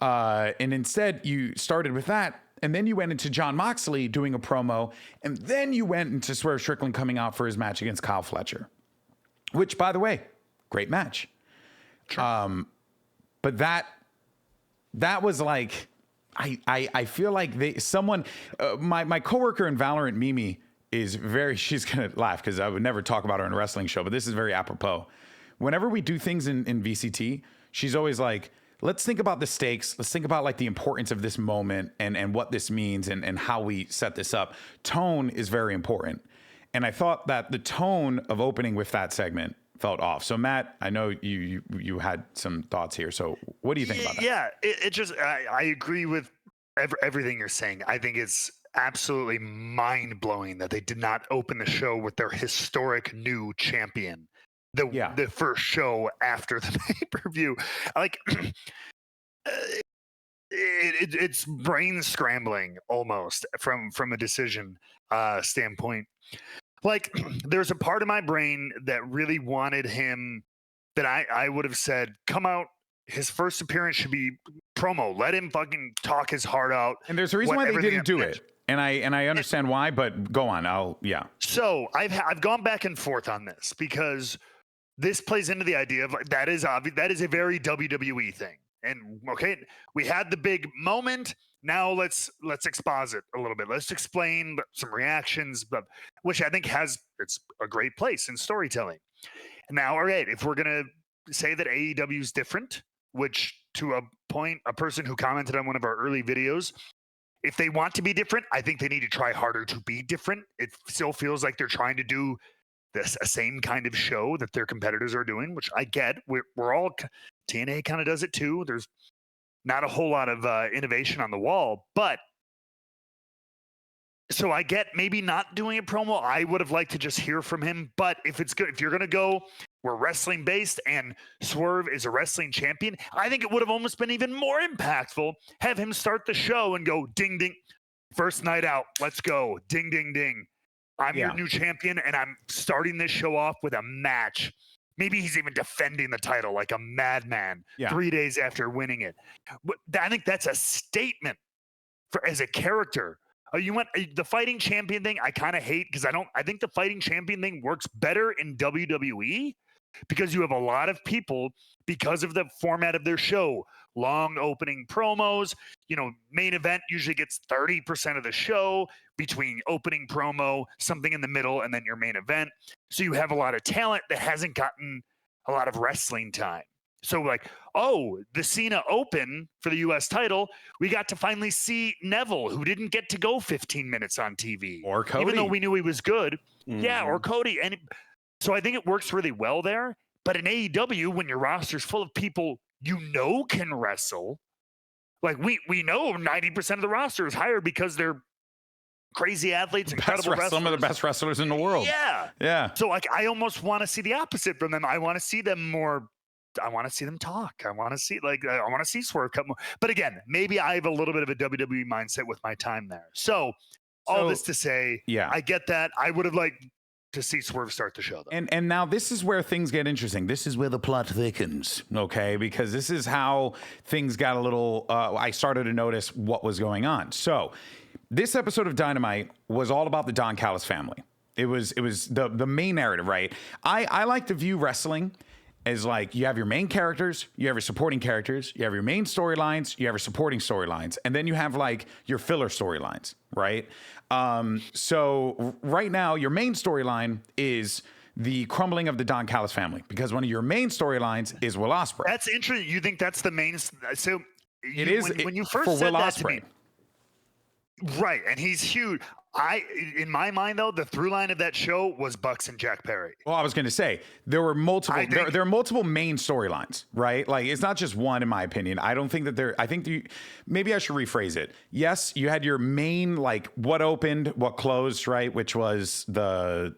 And instead, you started with that, and then you went into Jon Moxley doing a promo, and then you went into Swerve Strickland coming out for his match against Kyle Fletcher, which, by the way, great match. Sure. But that was like... I feel like my coworker in Valorant, Mimi, she's going to laugh because I would never talk about her in a wrestling show, but this is very apropos. Whenever we do things in VCT, she's always like, let's think about the stakes. Let's think about like the importance of this moment and what this means and how we set this up. Tone is very important. And I thought that the tone of opening with that segment felt off. So Matt, I know you had some thoughts here. So what do you think about that? Yeah, I agree with everything you're saying. I think it's absolutely mind-blowing that they did not open the show with their historic new champion. The first show after the pay-per-view. Like it's brain scrambling almost from a decision standpoint. Like, there's a part of my brain that really wanted him, that I would have said, come out, his first appearance should be promo. Let him fucking talk his heart out. And there's a reason why they didn't do it. And I understand why, but go on. So I've gone back and forth on this because this plays into the idea of like, that is obvious. That is a very WWE thing. And okay, we had the big moment. Now let's exposit a little bit. Let's explain some reactions, but which I think it's a great place in storytelling. And now, all right, if we're gonna say that AEW is different, which to a point, a person who commented on one of our early videos, if they want to be different, I think they need to try harder to be different. It still feels like they're trying to do this same kind of show that their competitors are doing, which I get. We're all TNA kind of does it too. There's not a whole lot of innovation on the wall, but so I get maybe not doing a promo. I would have liked to just hear from him, but if it's good, if you're going to go, we're wrestling based and Swerve is a wrestling champion, I think it would have almost been even more impactful. Have him start the show and go ding, ding, first night out. Let's go. Ding, ding, ding. I'm your new champion and I'm starting this show off with a match. Maybe he's even defending the title like a madman 3 days after winning it. I think that's a statement as a character. You went the fighting champion thing. I kind of hate because I think the fighting champion thing works better in WWE because you have a lot of people because of the format of their show. Long opening promos, main event usually gets 30% of the show between opening promo, something in the middle, and then your main event. So you have a lot of talent that hasn't gotten a lot of wrestling time. So like, the Cena Open for the U.S. title, we got to finally see Neville, who didn't get to go 15 minutes on TV. Or Cody. Even though we knew he was good. Mm-hmm. Yeah, or Cody. And so I think it works really well there. But in AEW, when your roster's full of people can wrestle, like we know 90% of the roster is hired because they're crazy athletes, incredible wrestlers. Some of the best wrestlers in the world. Yeah. So like, I almost want to see the opposite from them. I want to see them more. I want to see them talk. I want to see Swerve come more. But again, maybe I have a little bit of a WWE mindset with my time there. So all this to say, I get that. I would have liked to see Swerve start the show, though. And now this is where things get interesting. This is where the plot thickens, okay? Because this is how things got a little, I started to notice what was going on. So this episode of Dynamite was all about the Don Callis family. It was the main narrative, right? I like to view wrestling is like you have your main characters, you have your supporting characters, you have your main storylines, you have your supporting storylines, and then you have like your filler storylines, right? So right now, your main storyline is the crumbling of the Don Callis family, because one of your main storylines is Will Ospreay. That's interesting. You think that's the main? So It is when you first for said Will that Ospreay. to me, right? And he's huge. In my mind, though, the through line of that show was Bucks and Jack Perry. Well, I was going to say there were multiple. I think- There are multiple main storylines, right? Like it's not just one, in my opinion. I don't think that there. I think maybe I should rephrase it. Yes, you had your main, like what opened, what closed, right? Which was the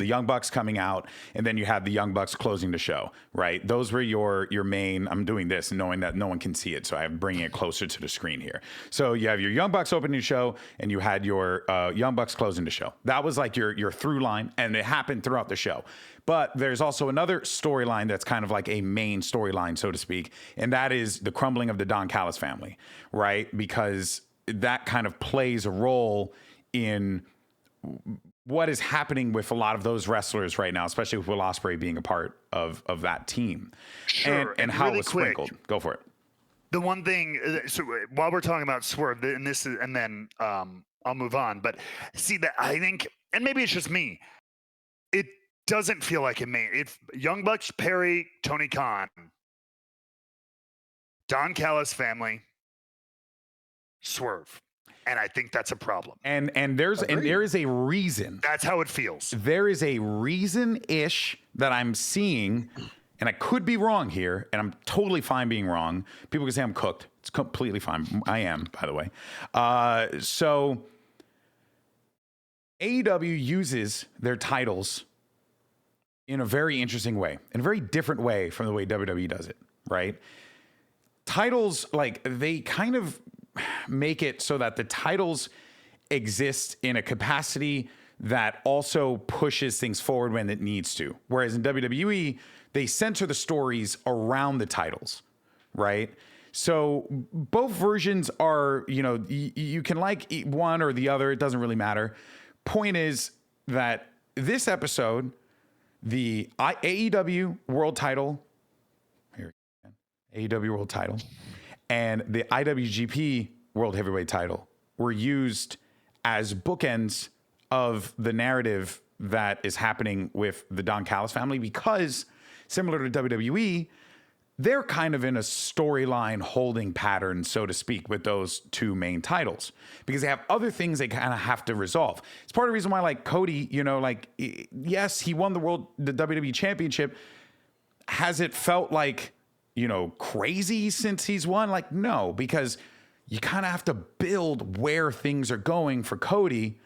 Young Bucks coming out, and then you had the Young Bucks closing the show, right? Those were your main. I'm doing this knowing that no one can see it, so I'm bringing it closer to the screen here. So you have your Young Bucks opening the show, and you had your Young Bucks closing the show. That was like your through line, and it happened throughout the show. But there's also another storyline that's kind of like a main storyline, so to speak, and that is the crumbling of the Don Callis family, right? Because that kind of plays a role in what is happening with a lot of those wrestlers right now, especially with Will Ospreay being a part of that team. Sure. And how really it was quick, sprinkled. Go for it. The one thing, so while we're talking about Swerve, and this is, and then I'll move on. But see that I think, and maybe it's just me, it doesn't feel like it made it. Young Bucks, Perry, Tony Khan, Don Callis family, Swerve, and I think that's a problem. And there is a reason. That's how it feels. There is a reason-ish that I'm seeing, and I could be wrong here, and I'm totally fine being wrong. People can say I'm cooked. It's completely fine. I am, by the way. So AEW uses their titles in a very interesting way, in a very different way from the way WWE does it, right? Titles, like, they kind of make it so that the titles exist in a capacity that also pushes things forward when it needs to. Whereas in WWE, they center the stories around the titles, right? So both versions are, you can like one or the other. It doesn't really matter. Point is that this episode, the AEW World Title, AEW World Title, and the IWGP World Heavyweight Title were used as bookends of the narrative that is happening with the Don Callis family, because similar to WWE, they're kind of in a storyline holding pattern, so to speak, with those two main titles, because they have other things they kind of have to resolve. It's part of the reason why, like, Cody, yes, he won the WWE Championship. Has it felt like, crazy since he's won? Like, no, because you kind of have to build where things are going for Cody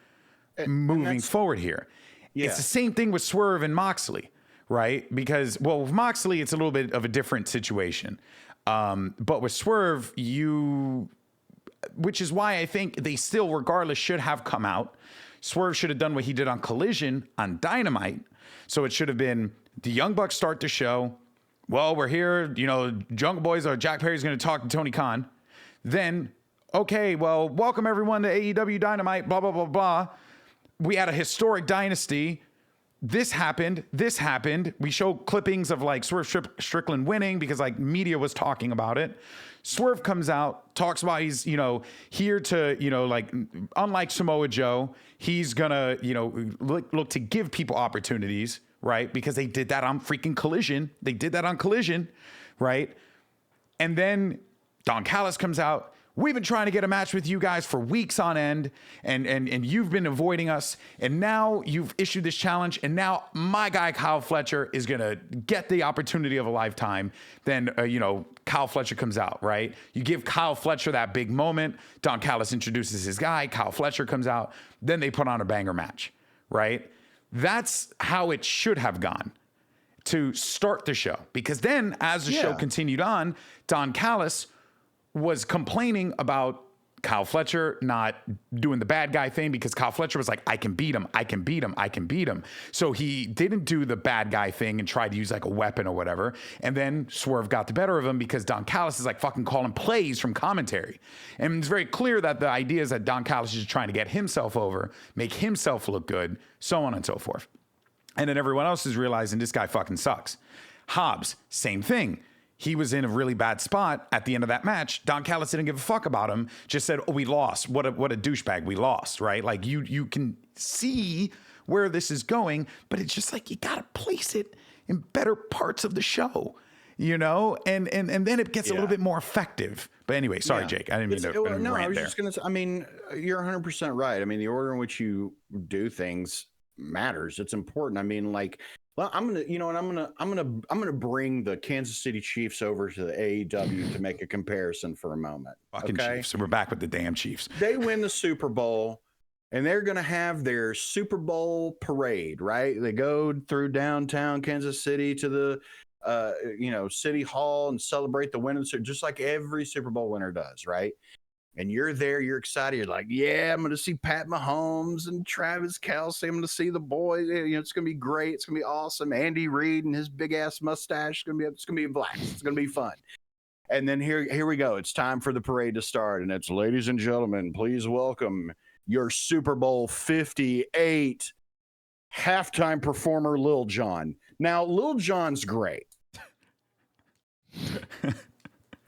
moving forward here. Yeah. It's the same thing with Swerve and Moxley, right? Because, with Moxley, it's a little bit of a different situation. But with Swerve, which is why I think they still, regardless, should have come out. Swerve should have done what he did on Collision on Dynamite. So it should have been the Young Bucks start the show. Well, we're here, Jungle Boys or Jack Perry's going to talk to Tony Khan. Then, okay, well, welcome everyone to AEW Dynamite, blah, blah, blah, blah. We had a historic dynasty. This happened. We show clippings of like Swerve Strickland winning because like media was talking about it. Swerve comes out, talks about he's, here to, unlike Samoa Joe, he's gonna, look to give people opportunities, right? Because they did that on freaking Collision. Right? And then Don Callis comes out. We've been trying to get a match with you guys for weeks on end, and you've been avoiding us. And now you've issued this challenge, and now my guy Kyle Fletcher is gonna get the opportunity of a lifetime. Then Kyle Fletcher comes out, right? You give Kyle Fletcher that big moment. Don Callis introduces his guy. Kyle Fletcher comes out. Then they put on a banger match, right? That's how it should have gone to start the show. Because then, as the show continued on, Don Callis was complaining about Kyle Fletcher not doing the bad guy thing, because Kyle Fletcher was like, I can beat him. So he didn't do the bad guy thing and tried to use like a weapon or whatever. And then Swerve got the better of him because Don Callis is like fucking calling plays from commentary. And it's very clear that the idea is that Don Callis is just trying to get himself over, make himself look good, so on and so forth. And then everyone else is realizing this guy fucking sucks. Hobbs, same thing. He was in a really bad spot at the end of that match. Don Callis didn't give a fuck about him. Just said, "Oh, we lost. What a douchebag. We lost." Right? Like you can see where this is going, but it's just like you gotta place it in better parts of the show, and then it gets a little bit more effective. But anyway, sorry, Jake. I didn't mean to. No, I was there. just gonna say. I mean, you're 100% right. I mean, the order in which you do things matters. It's important. I mean, like. Well, I'm gonna bring the Kansas City Chiefs over to the AEW to make a comparison for a moment. Fucking Chiefs. So we're back with the damn Chiefs. They win the Super Bowl, and they're gonna have their Super Bowl parade, right? They go through downtown Kansas City to the City Hall and celebrate the win, just like every Super Bowl winner does, right? And you're there, you're excited. You're like, yeah, I'm going to see Pat Mahomes and Travis Kelce. I'm going to see the boys. It's going to be great. It's going to be awesome. Andy Reid and his big ass mustache. It's going to be a blast. It's going to be fun. And then here we go. It's time for the parade to start. And it's, ladies and gentlemen, please welcome your Super Bowl 58 halftime performer, Lil Jon. Now, Lil Jon's great.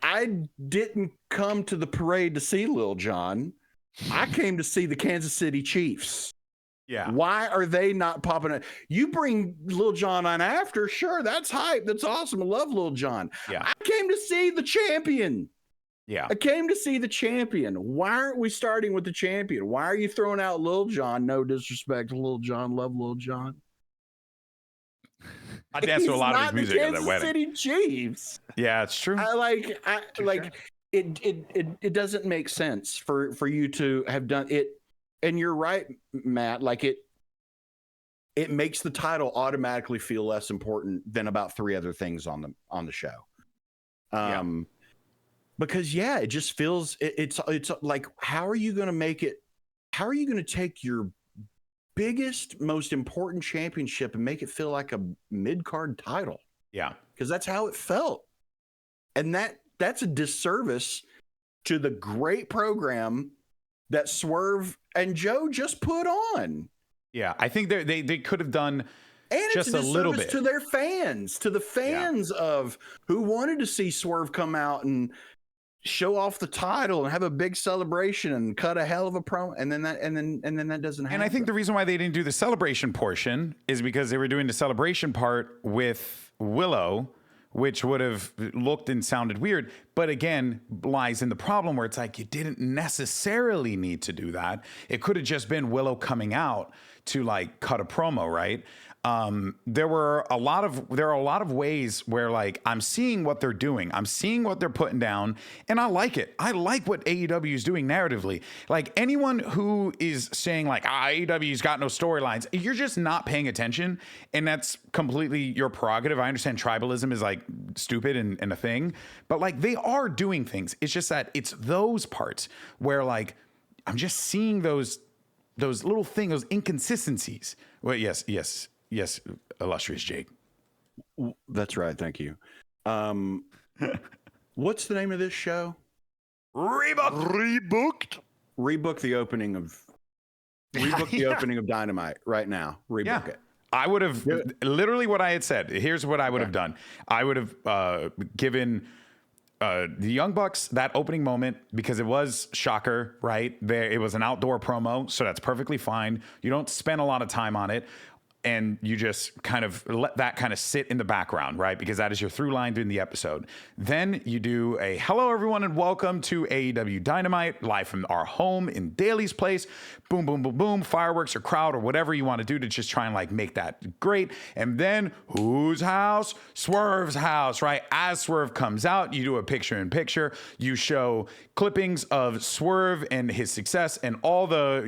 I didn't come to the parade to see Lil Jon. I came to see the Kansas City Chiefs. Yeah. Why are they not popping up? You bring Lil Jon on after, sure, that's hype. That's awesome. I love Lil Jon. Yeah. I came to see the champion. Yeah. I came to see the champion. Why aren't we starting with the champion? Why are you throwing out Lil Jon? No disrespect to Lil Jon. Love Lil Jon. I danced to a lot of his music at that wedding. City Chiefs. Yeah, it's true. It doesn't make sense for you to have done it. And you're right, Matt. Like it makes the title automatically feel less important than about three other things on the show. Because it just feels it's like, how are you going to make it? How are you going to take your biggest, most important championship and make it feel like a mid-card title? Yeah. Because that's how it felt. And that's a disservice to the great program that Swerve and Joe just put on. Yeah, I think they could have done and just a little bit to their fans, to the fans of who wanted to see Swerve come out and show off the title and have a big celebration and cut a hell of a promo, and then that doesn't happen. And I think the reason why they didn't do the celebration portion is because they were doing the celebration part with Willow, which would have looked and sounded weird, but again, lies in the problem where it's like you didn't necessarily need to do that. It could have just been Willow coming out to like cut a promo, right? There are a lot of ways where like I'm seeing what they're doing, I'm seeing what they're putting down, and I like it. I like what AEW is doing narratively. Like anyone who is saying like AEW's got no storylines, you're just not paying attention, and that's completely your prerogative. I understand tribalism is like stupid and a thing, but like they are doing things. It's just that it's those parts where like I'm just seeing those little things, those inconsistencies. Well, yes, illustrious Jake. That's right. Thank you. What's the name of this show? Rebooked. Rebook the opening of Dynamite right now. Rebook it. I would have literally what I had said. Here's what I would have done. I would have given the Young Bucks that opening moment because it was shocker, right? It was an outdoor promo, so that's perfectly fine. You don't spend a lot of time on it. And you just kind of let that kind of sit in the background, right? Because that is your through line during the episode. Then you do a hello, everyone, and welcome to AEW Dynamite, live from our home in Daly's place. Boom, boom, boom, boom, fireworks or crowd or whatever you want to do to just try and like make that great. And then whose house? Swerve's house, right? As Swerve comes out, you do a picture in picture. You show clippings of Swerve and his success and all the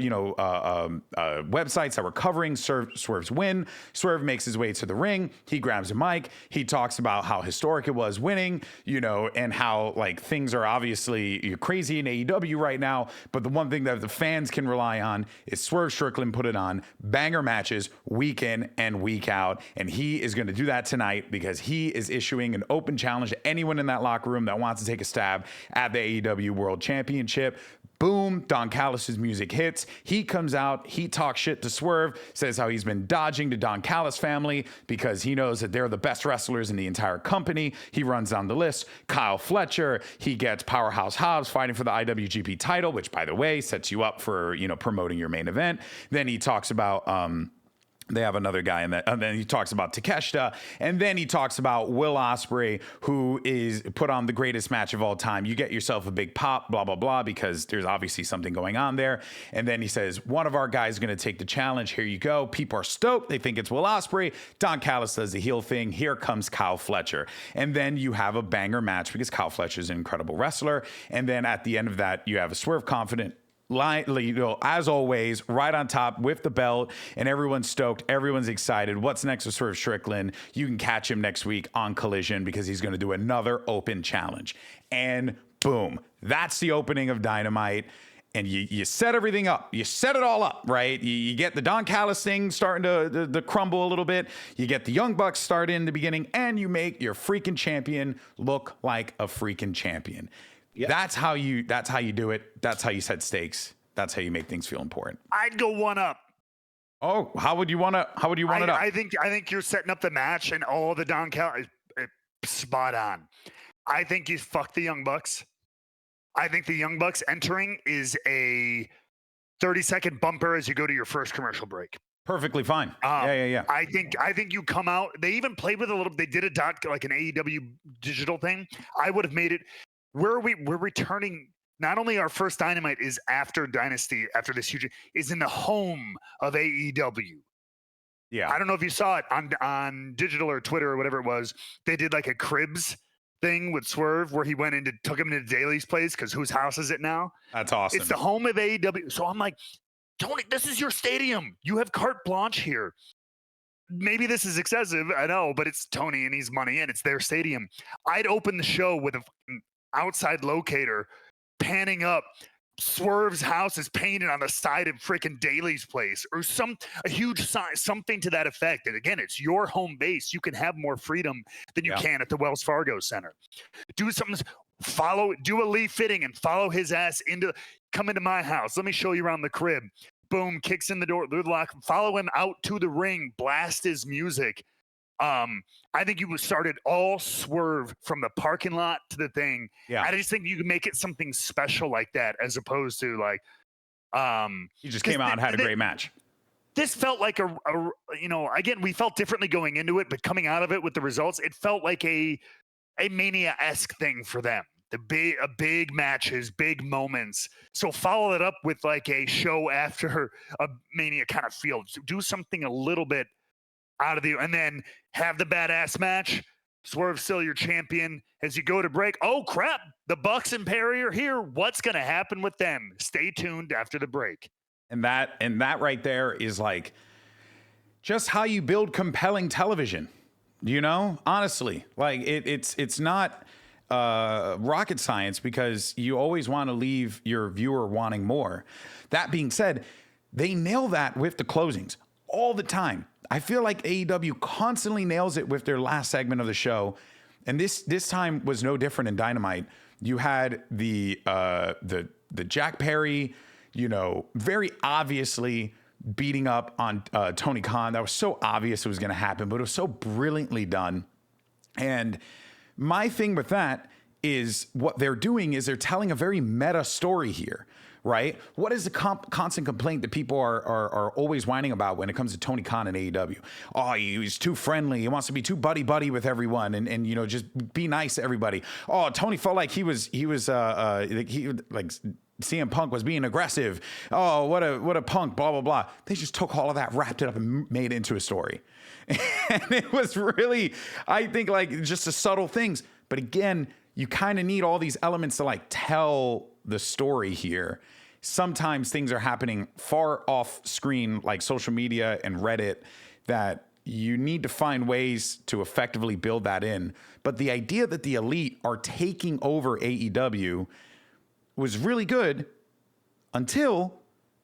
websites that were covering Swerve's win. Swerve makes his way to the ring. He grabs a mic. He talks about how historic it was winning, and how like things are obviously crazy in AEW right now. But the one thing that the fans can rely on is Swerve Strickland put it on banger matches week in and week out. And he is going to do that tonight because he is issuing an open challenge to anyone in that locker room that wants to take a stab at the AEW World Championship. Boom, Don Callis' music hits. He comes out, he talks shit to Swerve, says how he's been dodging the Don Callis family because he knows that they're the best wrestlers in the entire company. He runs down the list. Kyle Fletcher, he gets Powerhouse Hobbs fighting for the IWGP title, which, by the way, sets you up for, promoting your main event. Then he talks about, they have another guy in that, and then he talks about Takeshita, and then he talks about Will Ospreay, who is put on the greatest match of all time. You get yourself a big pop, blah, blah, blah, because there's obviously something going on there. And then he says, one of our guys is going to take the challenge. Here you go. People are stoked. They think it's Will Ospreay. Don Callis does the heel thing. Here comes Kyle Fletcher. And then you have a banger match because Kyle Fletcher is an incredible wrestler. And then at the end of that, you have a Swerve Confident, as always, right on top with the belt, and everyone's stoked. Everyone's excited. What's next with Swerve Strickland? You can catch him next week on Collision because he's going to do another open challenge. And boom, that's the opening of Dynamite. And you set everything up. You set it all up, right? You get the Don Callis thing starting to crumble a little bit. You get the Young Bucks started in the beginning, and you make your freaking champion look like a freaking champion. Yep. That's how you do it. That's how you set stakes. That's how you make things feel important. I'd go one up. Oh, how would you want it up? I think you're setting up the match and all the Don Callis spot on. I think you fuck the Young Bucks. I think the Young Bucks entering is a 30-second bumper as you go to your first commercial break. Perfectly fine. Yeah. I think you come out. They even played with a little. They did an AEW digital thing. I would have made it. We're returning. Not only our first Dynamite is after Dynasty, after this huge, is in the home of AEW. Yeah. I don't know if you saw it on digital or Twitter or whatever it was. They did like a Cribs thing with Swerve where he took him into Daly's place because whose house is it now? That's awesome. It's the home of AEW. So I'm like, Tony, this is your stadium. You have carte blanche here. Maybe this is excessive, I know, but it's Tony and he's money and it's their stadium. I'd open the show with an outside locator panning up. Swerve's house is painted on the side of freaking Daly's place or a huge sign, something to that effect. And again, it's your home base. You can have more freedom than you can at the Wells Fargo Center. Do something, do a Lee Fitting and follow his ass come into my house. Let me show you around the crib. Boom, kicks in the door, through the lock, follow him out to the ring, blast his music. I think you started all Swerve from the parking lot to the thing. Yeah. I just think you can make it something special like that, as opposed to like, he just came out and had a great match. This felt like again, we felt differently going into it, but coming out of it with the results, it felt like a Mania-esque thing for them. Big matches, big moments. So follow it up with like a show after a Mania kind of feel. Do something a little bit out of and then have the badass match. Swerve still your champion. As you go to break, oh crap, the Bucks and Perry are here. What's going to happen with them? Stay tuned after the break. And that right there is like just how you build compelling television. Honestly, like it's not rocket science because you always want to leave your viewer wanting more. That being said, they nail that with the closings all the time. I feel like AEW constantly nails it with their last segment of the show. And this time was no different in Dynamite. You had the Jack Perry, very obviously beating up on Tony Khan. That was so obvious it was going to happen, but it was so brilliantly done. And my thing with that is what they're doing is they're telling a very meta story here. Right? What is the constant complaint that people are always whining about when it comes to Tony Khan and AEW? Oh, he's too friendly. He wants to be too buddy with everyone and just be nice to everybody. Oh, Tony felt like he was like CM Punk was being aggressive. Oh, what a punk, blah, blah, blah. They just took all of that, wrapped it up and made it into a story. And it was really, I think, like just the subtle things. But again, you kind of need all these elements to like tell the story here. Sometimes things are happening far off screen, like social media and Reddit, that you need to find ways to effectively build that in. But the idea that the Elite are taking over AEW was really good until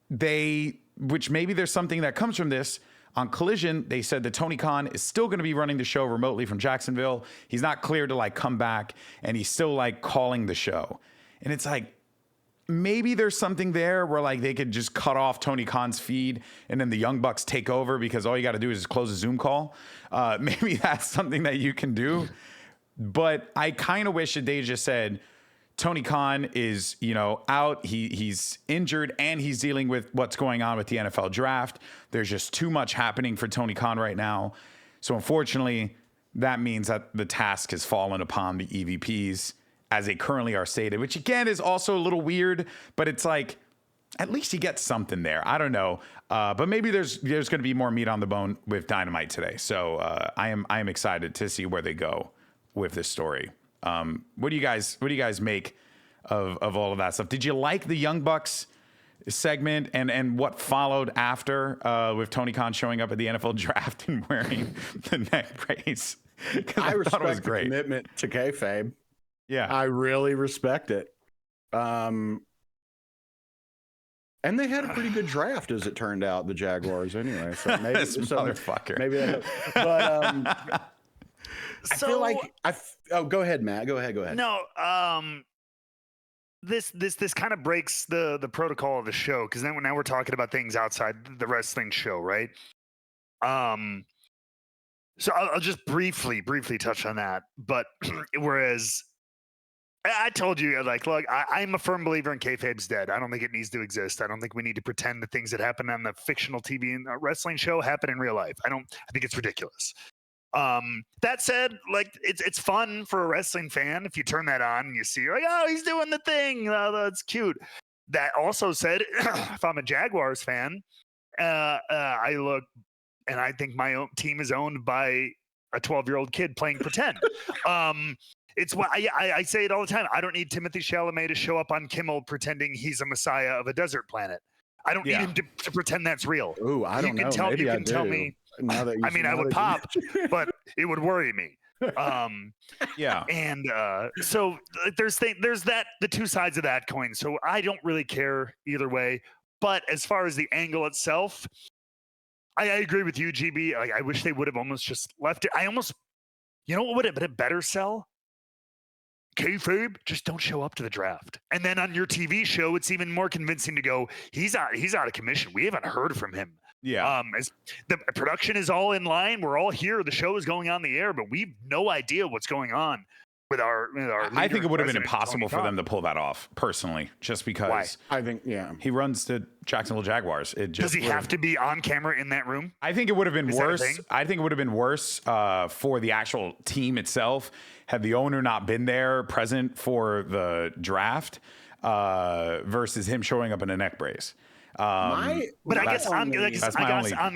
which maybe there's something that comes from this. On Collision, they said that Tony Khan is still going to be running the show remotely from Jacksonville. He's not clear to like come back, and he's still like calling the show. And it's like, maybe there's something there where like they could just cut off Tony Khan's feed and then the Young Bucks take over because all you got to do is just close a Zoom call. Maybe that's something that you can do. But I kind of wish that they just said Tony Khan is, out. He's injured and he's dealing with what's going on with the NFL draft. There's just too much happening for Tony Khan right now. So unfortunately, that means that the task has fallen upon the EVPs as they currently are stated, which again is also a little weird, but it's like, at least he gets something there. I don't know. But maybe there's going to be more meat on the bone with Dynamite today. So I am excited to see where they go with this story. What do you guys make of all of that stuff? Did you like the Young Bucks segment and what followed after with Tony Khan showing up at the NFL draft and wearing the neck brace? I respect it was the great. commitment to kayfabe. Yeah, I really respect it. And they had a pretty good draft, as it turned out, the Jaguars anyway. So maybe this motherfucker. Maybe but I feel like go ahead, Matt. Go ahead. No, this kind of breaks the protocol of the show, because now we're talking about things outside the wrestling show, right? So I'll just briefly touch on that. But whereas I told you, like, look, I'm a firm believer in kayfabe's dead. I don't think it needs to exist. I don't think we need to pretend the things that happen on the fictional TV and wrestling show happen in real life. I think it's ridiculous. That said, like, it's fun for a wrestling fan if you turn that on and you see, like, oh, he's doing the thing. Oh, that's cute. That also said, if I'm a Jaguars fan, I look and I think my own team is owned by a 12-year-old kid playing pretend. It's why I say it all the time. I don't need Timothée Chalamet to show up on Kimmel pretending he's a messiah of a desert planet. I don't need him to pretend that's real. Ooh, I don't know. Maybe you I can tell do. me. I would pop, but it would worry me. Yeah. And so there's the two sides of that coin. So I don't really care either way. But as far as the angle itself, I agree with you, GB. Like, I wish they would have almost just left it. What would have been a better sell? Kayfabe, just don't show up to the draft. And then on your TV show, it's even more convincing to go, he's out of commission. We haven't heard from him. Yeah. As the production is all in line. We're all here. The show is going on the air, but we've no idea what's going on with our I think it would have been president, impossible Tony for Khan. them to pull that off, personally, just because Why? I think, he runs the Jacksonville Jaguars. Does he have to be on camera in that room? I think it would have been Is that a worse. thing? I think it would have been worse for the actual team itself had the owner not been there present for the draft versus him showing up in a neck brace. But I guess on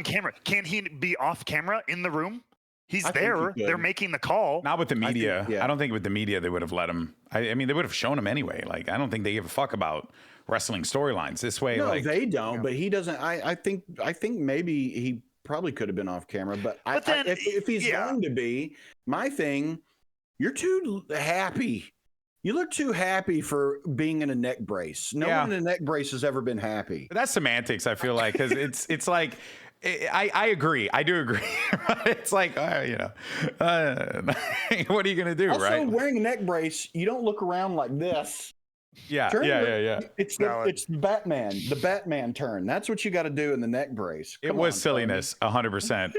camera. Can he be off camera in the room? He's there. They're making the call. Not with the media. I don't think with the media they would have let him. I mean, they would have shown him anyway. Like, I don't think they give a fuck about wrestling storylines this way. No, like, they don't. But he doesn't. I think maybe he probably could have been off camera. But if he's going to be, my thing, you're too happy. You look too happy for being in a neck brace. No one in a neck brace has ever been happy. But that's semantics, I feel like, because it's like. I agree. I do agree. It's like, what are you going to do, also, right? Wearing a neck brace, you don't look around like this. Yeah. It's Batman, the Batman turn. That's what you got to do in the neck brace. It was silliness, 100%.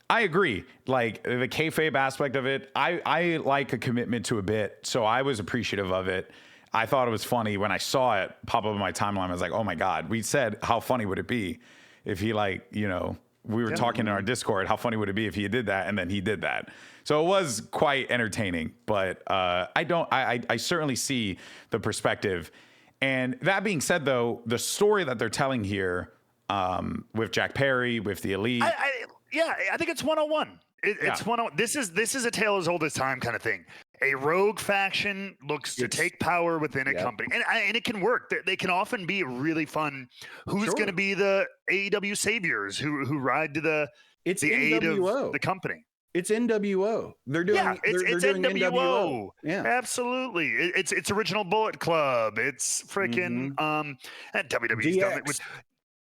I agree. Like, the kayfabe aspect of it, I like a commitment to a bit, so I was appreciative of it. I thought it was funny when I saw it pop up in my timeline. I was like, oh my God. We said, how funny would it be if he, like, we were talking in our Discord, how funny would it be if he did that, and then he did that. So it was quite entertaining, but I certainly see the perspective. And that being said, though, the story that they're telling here with Jack Perry, with the Elite. I think it's 101. It's 101. This is a tale as old as time kind of thing. A rogue faction looks to take power within a company, and it can work. They can often be really fun. Who's going to be the AEW saviors who ride to the aid of the company? It's NWO. They're doing it's doing NWO. Yeah, absolutely. It's original Bullet Club. It's freaking and WWE's done it with.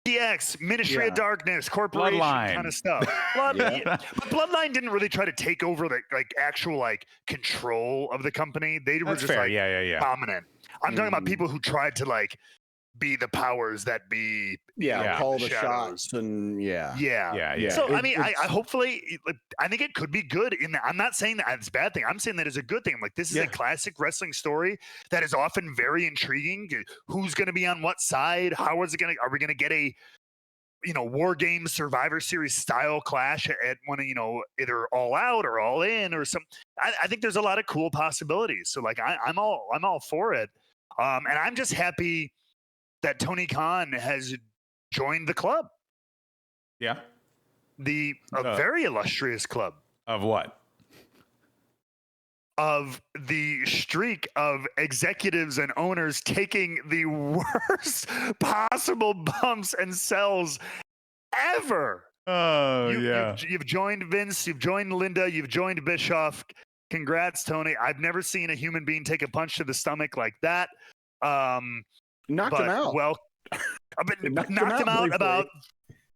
DX, Ministry of Darkness, Corporation Bloodline. kind of stuff. But Bloodline didn't really try to take over the actual control of the company. They were just fair. dominant. I'm talking about people who tried to be the powers that be. Call the shadows. shots and Yeah. So I mean, I hopefully I think it could be good. I'm not saying that it's a bad thing. I'm saying that it's a good thing. I'm like, this is a classic wrestling story that is often very intriguing. Who's going to be on what side? How is it going to? Are we going to get a War Games Survivor Series style clash at one of either All Out or All In or some? I think there's a lot of cool possibilities. So I'm all for it. And I'm just happy that Tony Khan has joined the club. Yeah. A very illustrious club. Of what? Of the streak of executives and owners taking the worst possible bumps and sells ever. Oh, You've joined Vince, you've joined Linda, you've joined Bischoff. Congrats, Tony. I've never seen a human being take a punch to the stomach like that. Knocked him out. Well, but knocked him out about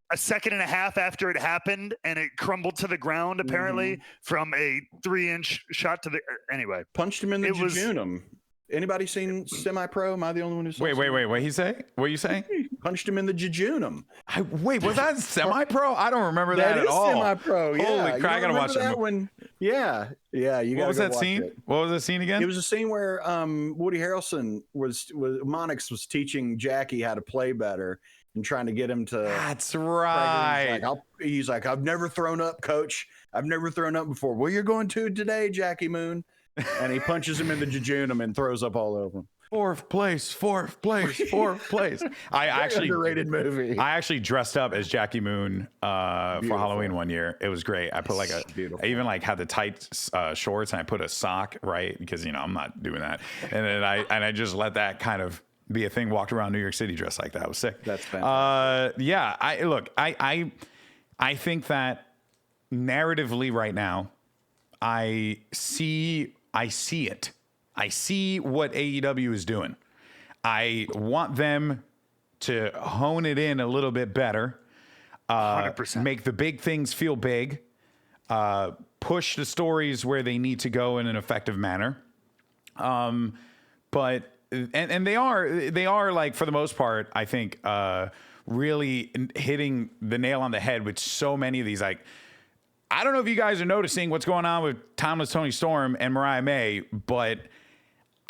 a second and a half after it happened, and it crumbled to the ground apparently from a 3-inch shot to the. Anyway, punched him in the jejunum. Anybody seen Semi-Pro? Am I the only one who saw? Wait. What he say? What are you saying? Punched him in the jejunum. Wait, was that Semi-Pro? I don't remember that at all. Semi-Pro. Yeah. Holy crap! I gotta watch that one. Yeah. You what was that scene? It. What was that scene again? It was a scene where Woody Harrelson was Monix was teaching Jackie how to play better and trying to get him to. That's right. He's like, I've never thrown up, Coach. I've never thrown up before. Well, you're going to today, Jackie Moon. And he punches him in the jejunum and throws up all over him. Fourth place. I actually underrated movie. I actually dressed up as Jackie Moon for Halloween one year. It was great. I put I even had the tight shorts and I put a sock, right? Because I'm not doing that. And then I just let that kind of be a thing. Walked around New York City dressed like that. It was sick. That's fantastic. I think that narratively right now, I see it. I see what AEW is doing. I want them to hone it in a little bit better. 100%. Make the big things feel big. Push the stories where they need to go in an effective manner. But they are for the most part, I think, really hitting the nail on the head with so many of these I don't know if you guys are noticing what's going on with Timeless Tony Storm and Mariah May, but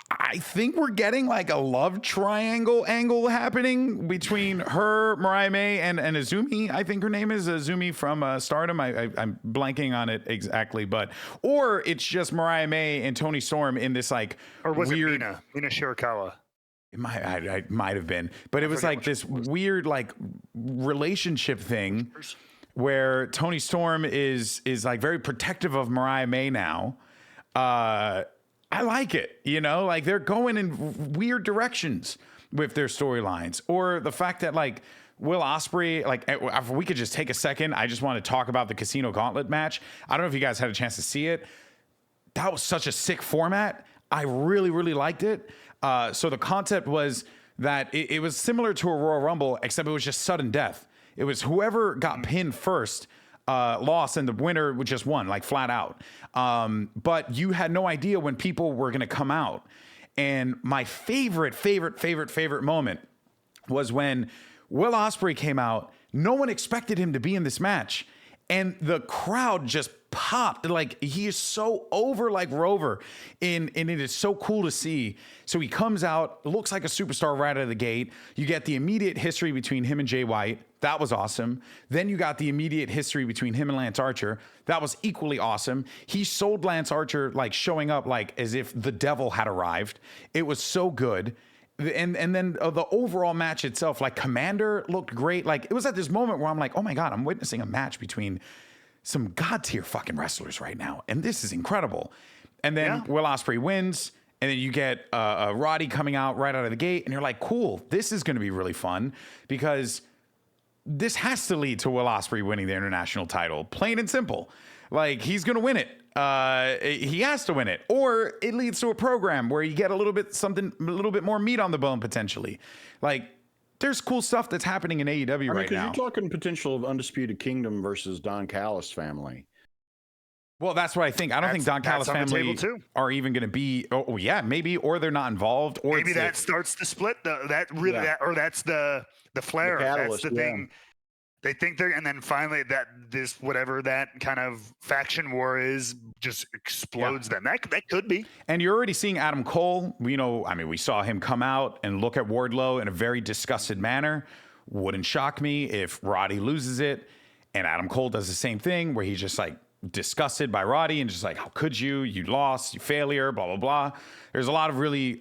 I think we're getting a love triangle angle happening between her, Mariah May, and Azumi. I think her name is Azumi from Stardom. I'm blanking on it exactly, or it's just Mariah May and Tony Storm in this or was weird. It Mina Shirakawa? It might have been, but it was this weird relationship thing. Where Tony Storm is very protective of Mariah May now. I like it, they're going in weird directions with their storylines, or the fact that Will Ospreay, if we could just take a second, I just want to talk about the Casino Gauntlet match. I don't know if you guys had a chance to see it. That was such a sick format. I really, really liked it. So the concept was that it was similar to a Royal Rumble, except it was just sudden death. It was whoever got pinned first lost, and the winner just won, flat out. But you had no idea when people were going to come out. And my favorite moment was when Will Ospreay came out. No one expected him to be in this match. And the crowd just popped. He is so over Rover. And it is so cool to see. So he comes out, looks like a superstar right out of the gate. You get the immediate history between him and Jay White. That was awesome. Then you got the immediate history between him and Lance Archer. That was equally awesome. He sold Lance Archer showing up as if the devil had arrived. It was so good. And then the overall match itself, Commander looked great. It was at this moment where I'm oh my God, I'm witnessing a match between some god tier fucking wrestlers right now. And this is incredible. And then Will Ospreay wins. And then you get Roddy coming out right out of the gate. And you're cool, this is going to be really fun because this has to lead to Will Ospreay winning the international title. Plain and simple. He's going to win it. He has to win it, or it leads to a program where you get a little bit more meat on the bone potentially. there's cool stuff that's happening in AEW right now. You're talking potential of Undisputed Kingdom versus Don Callis family. Well, that's what I think. I don't think Don Callis family are even going to be. Oh, yeah, maybe, or they're not involved, or maybe that starts to split. That's the flare. That's the thing. They think they're, and then finally whatever that kind of faction war is just explodes them. That could be. And you're already seeing Adam Cole. We saw him come out and look at Wardlow in a very disgusted manner. Wouldn't shock me if Roddy loses it, and Adam Cole does the same thing where he's just like disgusted by Roddy and just like, how could you lost, you failure, blah, blah, blah. There's a lot of really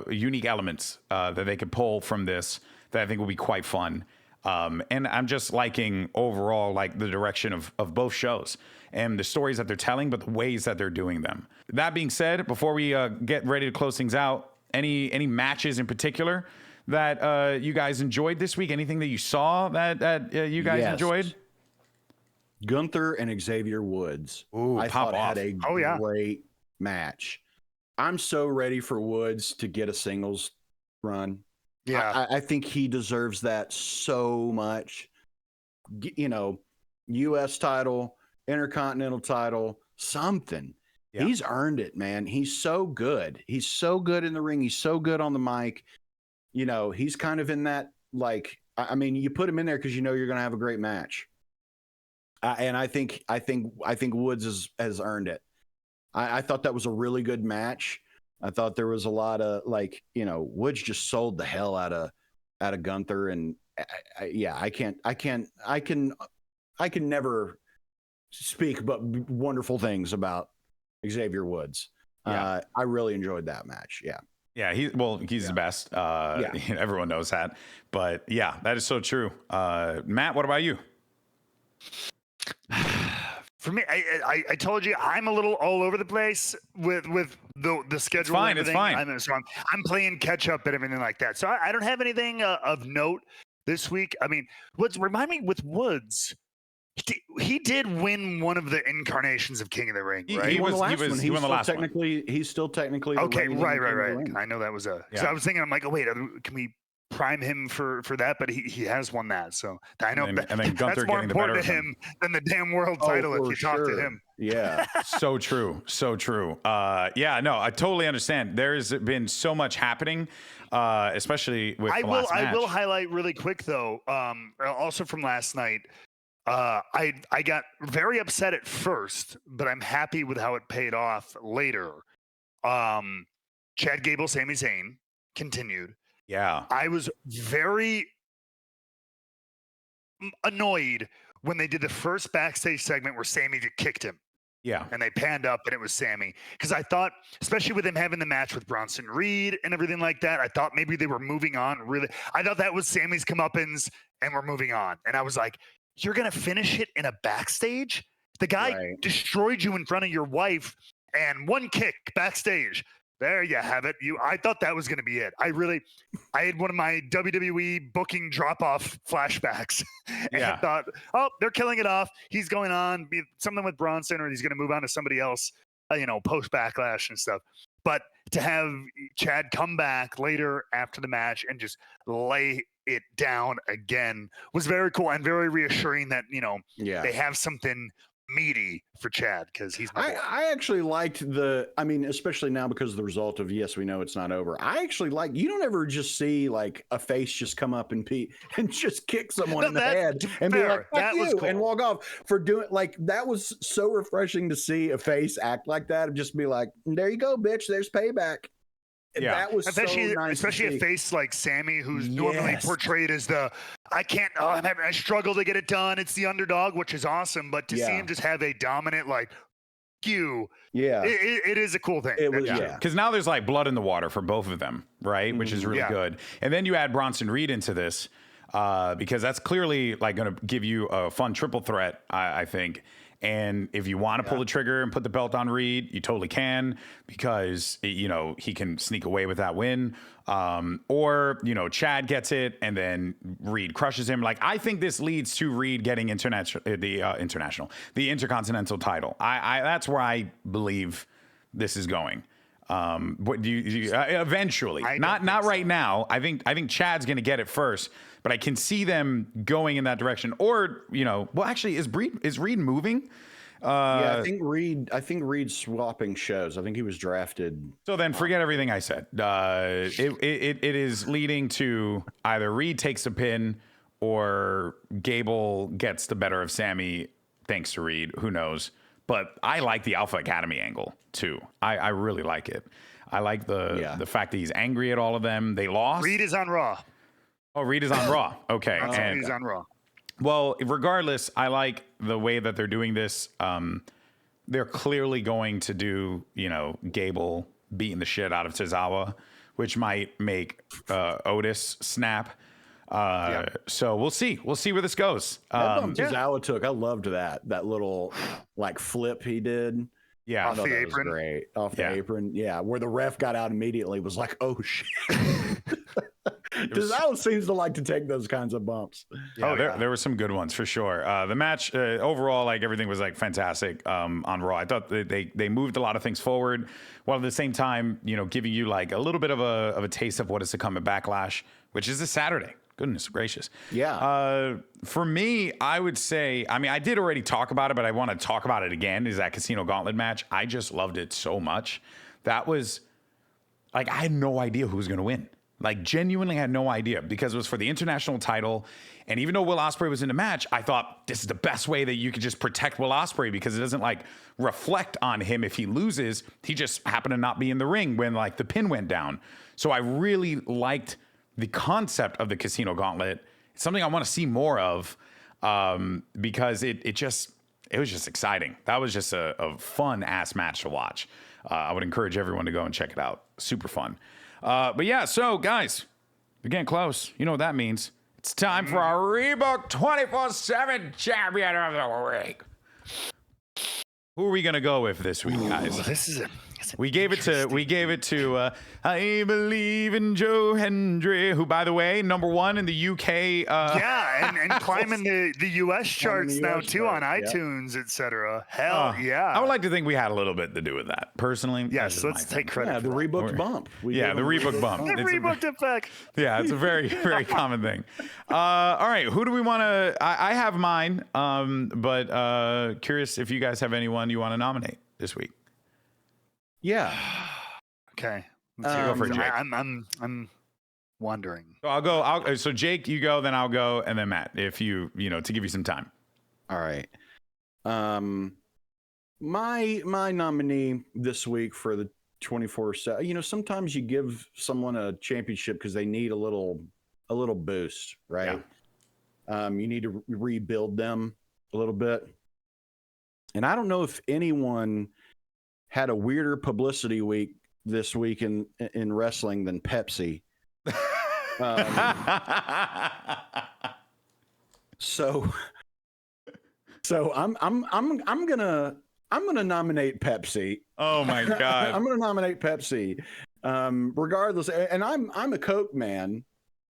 unique elements that they could pull from this that I think will be quite fun. And I'm just liking overall like the direction of both shows and the stories that they're telling, but the ways that they're doing them. That being said, before we get ready to close things out, any matches in particular that you guys enjoyed this week? Anything that you saw that you guys enjoyed? Gunther and Xavier Woods. Ooh, I thought had a great match. I'm so ready for Woods to get a singles run. Yeah, I think he deserves that so much. U.S. title, Intercontinental title, something. Yeah. He's earned it, man. He's so good. He's so good in the ring. He's so good on the mic. He's kind of in that, like, you put him in there because you're going to have a great match. And I think Woods has earned it. I thought that was a really good match. I thought there was a lot of Woods just sold the hell out of Gunther, and I can never speak but wonderful things about Xavier Woods. I really enjoyed that match. Yeah, he's the best. Everyone knows that. But yeah, that is so true. Matt, what about you? For me, I told you I'm a little all over the place with the schedule. It's fine. I'm playing catch up and everything like that. So I don't have anything of note this week. Remind me with Woods. He did win one of the incarnations of King of the Ring, right? He won the last one. He won the last one. He's still technically okay. Right. I know that was because I was thinking, I'm like, oh wait, can we prime him for that? But he has won that, so I know and then Gunther that's more important to him than the damn world title if you talk to him. Yeah. So true. I totally understand. There's been so much happening, especially with the last match. I will highlight really quick though, also from last night. I got very upset at first, but I'm happy with how it paid off later. Chad Gable, Sami Zayn continued. Yeah. I was very annoyed when they did the first backstage segment where Sami just kicked him. Yeah. And they panned up and it was Sami. Because I thought, especially with him having the match with Bronson Reed and everything like that, I thought maybe they were moving on. Really, I thought that was Sami's comeuppance and we're moving on. And I was like, you're going to finish it in a backstage? The guy destroyed you in front of your wife and one kick backstage. There you have it. I thought that was going to be it. I had one of my WWE booking drop-off flashbacks. And I thought, oh, they're killing it off. He's going on, be something with Bronson, or he's going to move on to somebody else, post Backlash and stuff. But to have Chad come back later after the match and just lay it down again was very cool and very reassuring that, they have something meaty for Chad because he's I actually liked especially now because of the result of yes we know it's not over. I actually like, you don't ever just see like a face just come up and just kick someone in the head and be like, fuck you, was cool. And walk off for doing like that. Was so refreshing to see a face act like that and just be like, there you go, bitch, there's payback. Yeah, that was especially, so nice, especially a face like Sami, who's normally portrayed as I struggle to get it done. It's the underdog, which is awesome. But to see him just have a dominant, like, it is a cool thing. It was, because now there's like blood in the water for both of them, right? Which is really good. And then you add Bronson Reed into this because that's clearly like going to give you a fun triple threat, I think. And if you want to pull the trigger and put the belt on Reed, you totally can because, he can sneak away with that win. Or, Chad gets it and then Reed crushes him. Like, I think this leads to Reed getting the Intercontinental title. That's where I believe this is going. What do you eventually? Not right now. I think Chad's going to get it first, but I can see them going in that direction. Or well, actually, is Reed moving? Yeah, I think Reed's swapping shows. I think he was drafted. So then forget everything I said. It is leading to either Reed takes a pin or Gable gets the better of Sammy thanks to Reed. Who knows? But I like the Alpha Academy angle too. I really like it. I like the fact that he's angry at all of them. They lost. Reed is on Raw. Oh, Reed is on Raw. Okay. And he's on Raw. Well, regardless, I like the way that they're doing this. They're clearly going to do, Gable beating the shit out of Tozawa, which might make Otis snap. So we'll see. We'll see where this goes. That bump Tozawa took. I loved that little flip he did. Yeah, off the apron. Great. Off the apron. Yeah, where the ref got out immediately was like, oh shit. Tozawa seems to like to take those kinds of bumps. Yeah, there were some good ones for sure. The match overall, everything was fantastic on Raw. I thought they moved a lot of things forward, while at the same time, giving you a little bit of a taste of what is to come at Backlash, which is this Saturday. Goodness gracious. Yeah. For me, I would say, I did already talk about it, but I want to talk about it again, is that Casino Gauntlet match. I just loved it so much. That was, I had no idea who was going to win. Genuinely had no idea, because it was for the international title. And even though Will Ospreay was in the match, I thought this is the best way that you could just protect Will Ospreay, because it doesn't reflect on him if he loses. He just happened to not be in the ring when the pin went down. So I really liked the concept of the Casino Gauntlet. It's something I want to see more of, because it was just exciting. That was just a fun ass match to watch. I would encourage everyone to go and check it out. Super fun. But yeah, so guys, we're getting close. You know what that means. It's time for our Rebooked 24/7 Champion of the Week. Who are we gonna go with this week, guys? This is we gave it to I Believe in Joe Hendry, who, by the way, #1 in the UK. And climbing the US charts now too, on iTunes, etc. Hell yeah! I would like to think we had a little bit to do with that, personally. Yes, let's take credit. Yeah, the Rebooked bump. The Rebooked bump. The Rebooked effect. Yeah, it's a very, very common thing. All right, who do we want to? I have mine, but curious if you guys have anyone you want to nominate this week. Yeah. Okay. Let's go for Jake. I'm wondering. So I'll go. So Jake, you go, then I'll go, and then Matt, if to give you some time. All right. My nominee this week for the 24/7. Sometimes you give someone a championship because they need a little boost, right? Yeah. You need to rebuild them a little bit. And I don't know if anyone had a weirder publicity week this week in wrestling than Pepsi. So I'm gonna nominate Pepsi. Oh my God. I'm gonna nominate Pepsi. Regardless, and I'm a Coke man.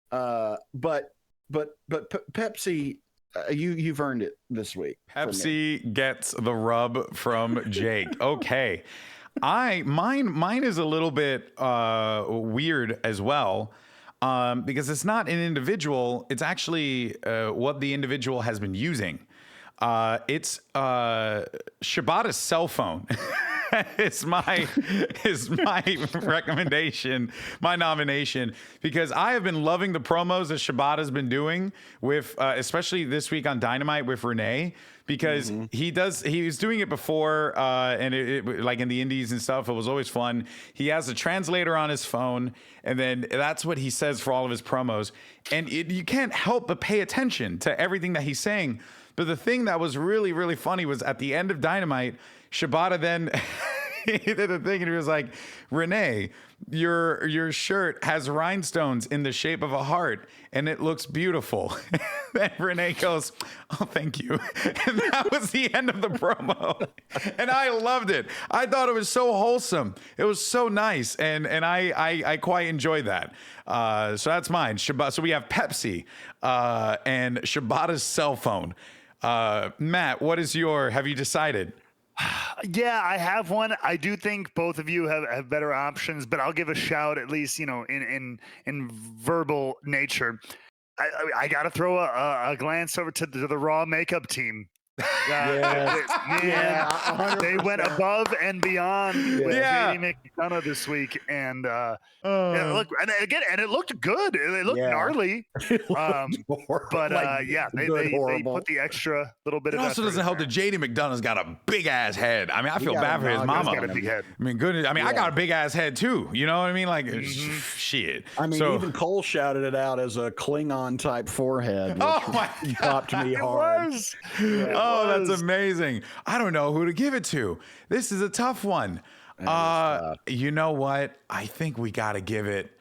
But Pepsi, you've earned it this week. Pepsi gets the rub from Jake. Okay. Mine is a little bit weird as well, because it's not an individual. It's actually what the individual has been using. It's Shibata's cell phone. is my recommendation, my nomination, because I have been loving the promos that Shibata's been doing with, especially this week on Dynamite with Renee, because he was doing it before, and it like in the indies and stuff. It was always fun. He has a translator on his phone, and then that's what he says for all of his promos, and you can't help but pay attention to everything that he's saying. But the thing that was really, really funny was at the end of Dynamite, Shibata then he did a thing and he was like, Renee, your shirt has rhinestones in the shape of a heart and it looks beautiful. Then Renee goes, oh, thank you. And that was the end of the promo. And I loved it. I thought it was so wholesome. It was so nice. And I quite enjoyed that. So that's mine. So we have Pepsi and Shibata's cell phone. Matt, what is have you decided? Yeah, I have one. I do think both of you have better options, but I'll give a shout, at least, in verbal nature. I got to throw a glance over to the Raw makeup team. Man, they went above and beyond with JD McDonough this week, and look, and again, and it looked good. It looked gnarly, but they put the extra little bit. It also doesn't help that JD McDonough's got a big ass head. I mean, I feel bad for his mama. He's got a big head. I mean, goodness. I mean, I got a big ass head too. You know what I mean? Like, shit. I mean, even Cole shouted it out as a Klingon type forehead. Oh my God. Popped me hard. That's amazing. I don't know who to give it to. This is a tough one. You know what? I think we got to give it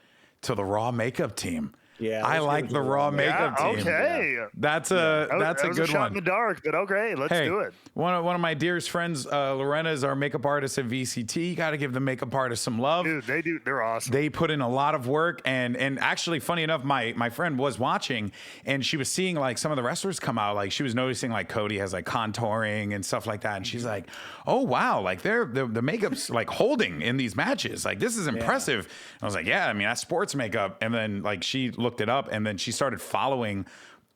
to the Raw makeup team. Yeah, I like the Raw makeup team. Okay, that's a good shot one. in the dark, but okay, let's do it. One of my dearest friends, Lorena, is our makeup artist at VCT. You got to give the makeup artist some love. Dude, they're awesome. They put in a lot of work, and actually, funny enough, my friend was watching, and she was seeing like some of the wrestlers come out. Like she was noticing like Cody has like contouring and stuff like that, and she's like, "Oh wow, like the makeup's like holding in these matches. Like this is impressive." I was like, "Yeah, I mean that's sports makeup." And then like she looked it up, and then she started following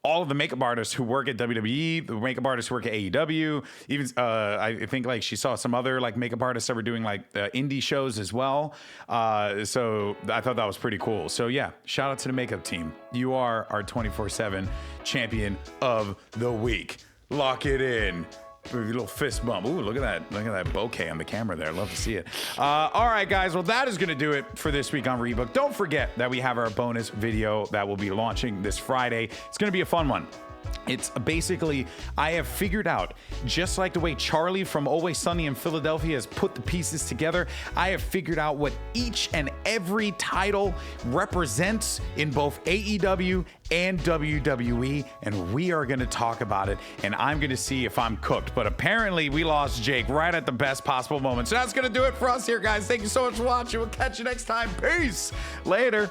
all of the makeup artists who work at WWE, the makeup artists who work at AEW. Even I think like she saw some other like makeup artists that were doing like indie shows as well. So I thought that was pretty cool. So yeah, shout out to the makeup team. You are our 24/7 champion of the week. Lock it in. A little fist bump. Ooh, look at that bouquet on the camera there. Love to see it. All right, guys. Well, that is going to do it for this week on Rebook. Don't forget that we have our bonus video that will be launching this Friday. It's going to be a fun one. It's basically, I have figured out, just like the way Charlie from Always Sunny in Philadelphia has put the pieces together, I have figured out what each and every title represents in both AEW and WWE, and we are going to talk about it, and I'm going to see if I'm cooked. But apparently, we lost Jake right at the best possible moment. So that's going to do it for us here, guys. Thank you so much for watching. We'll catch you next time. Peace. Later.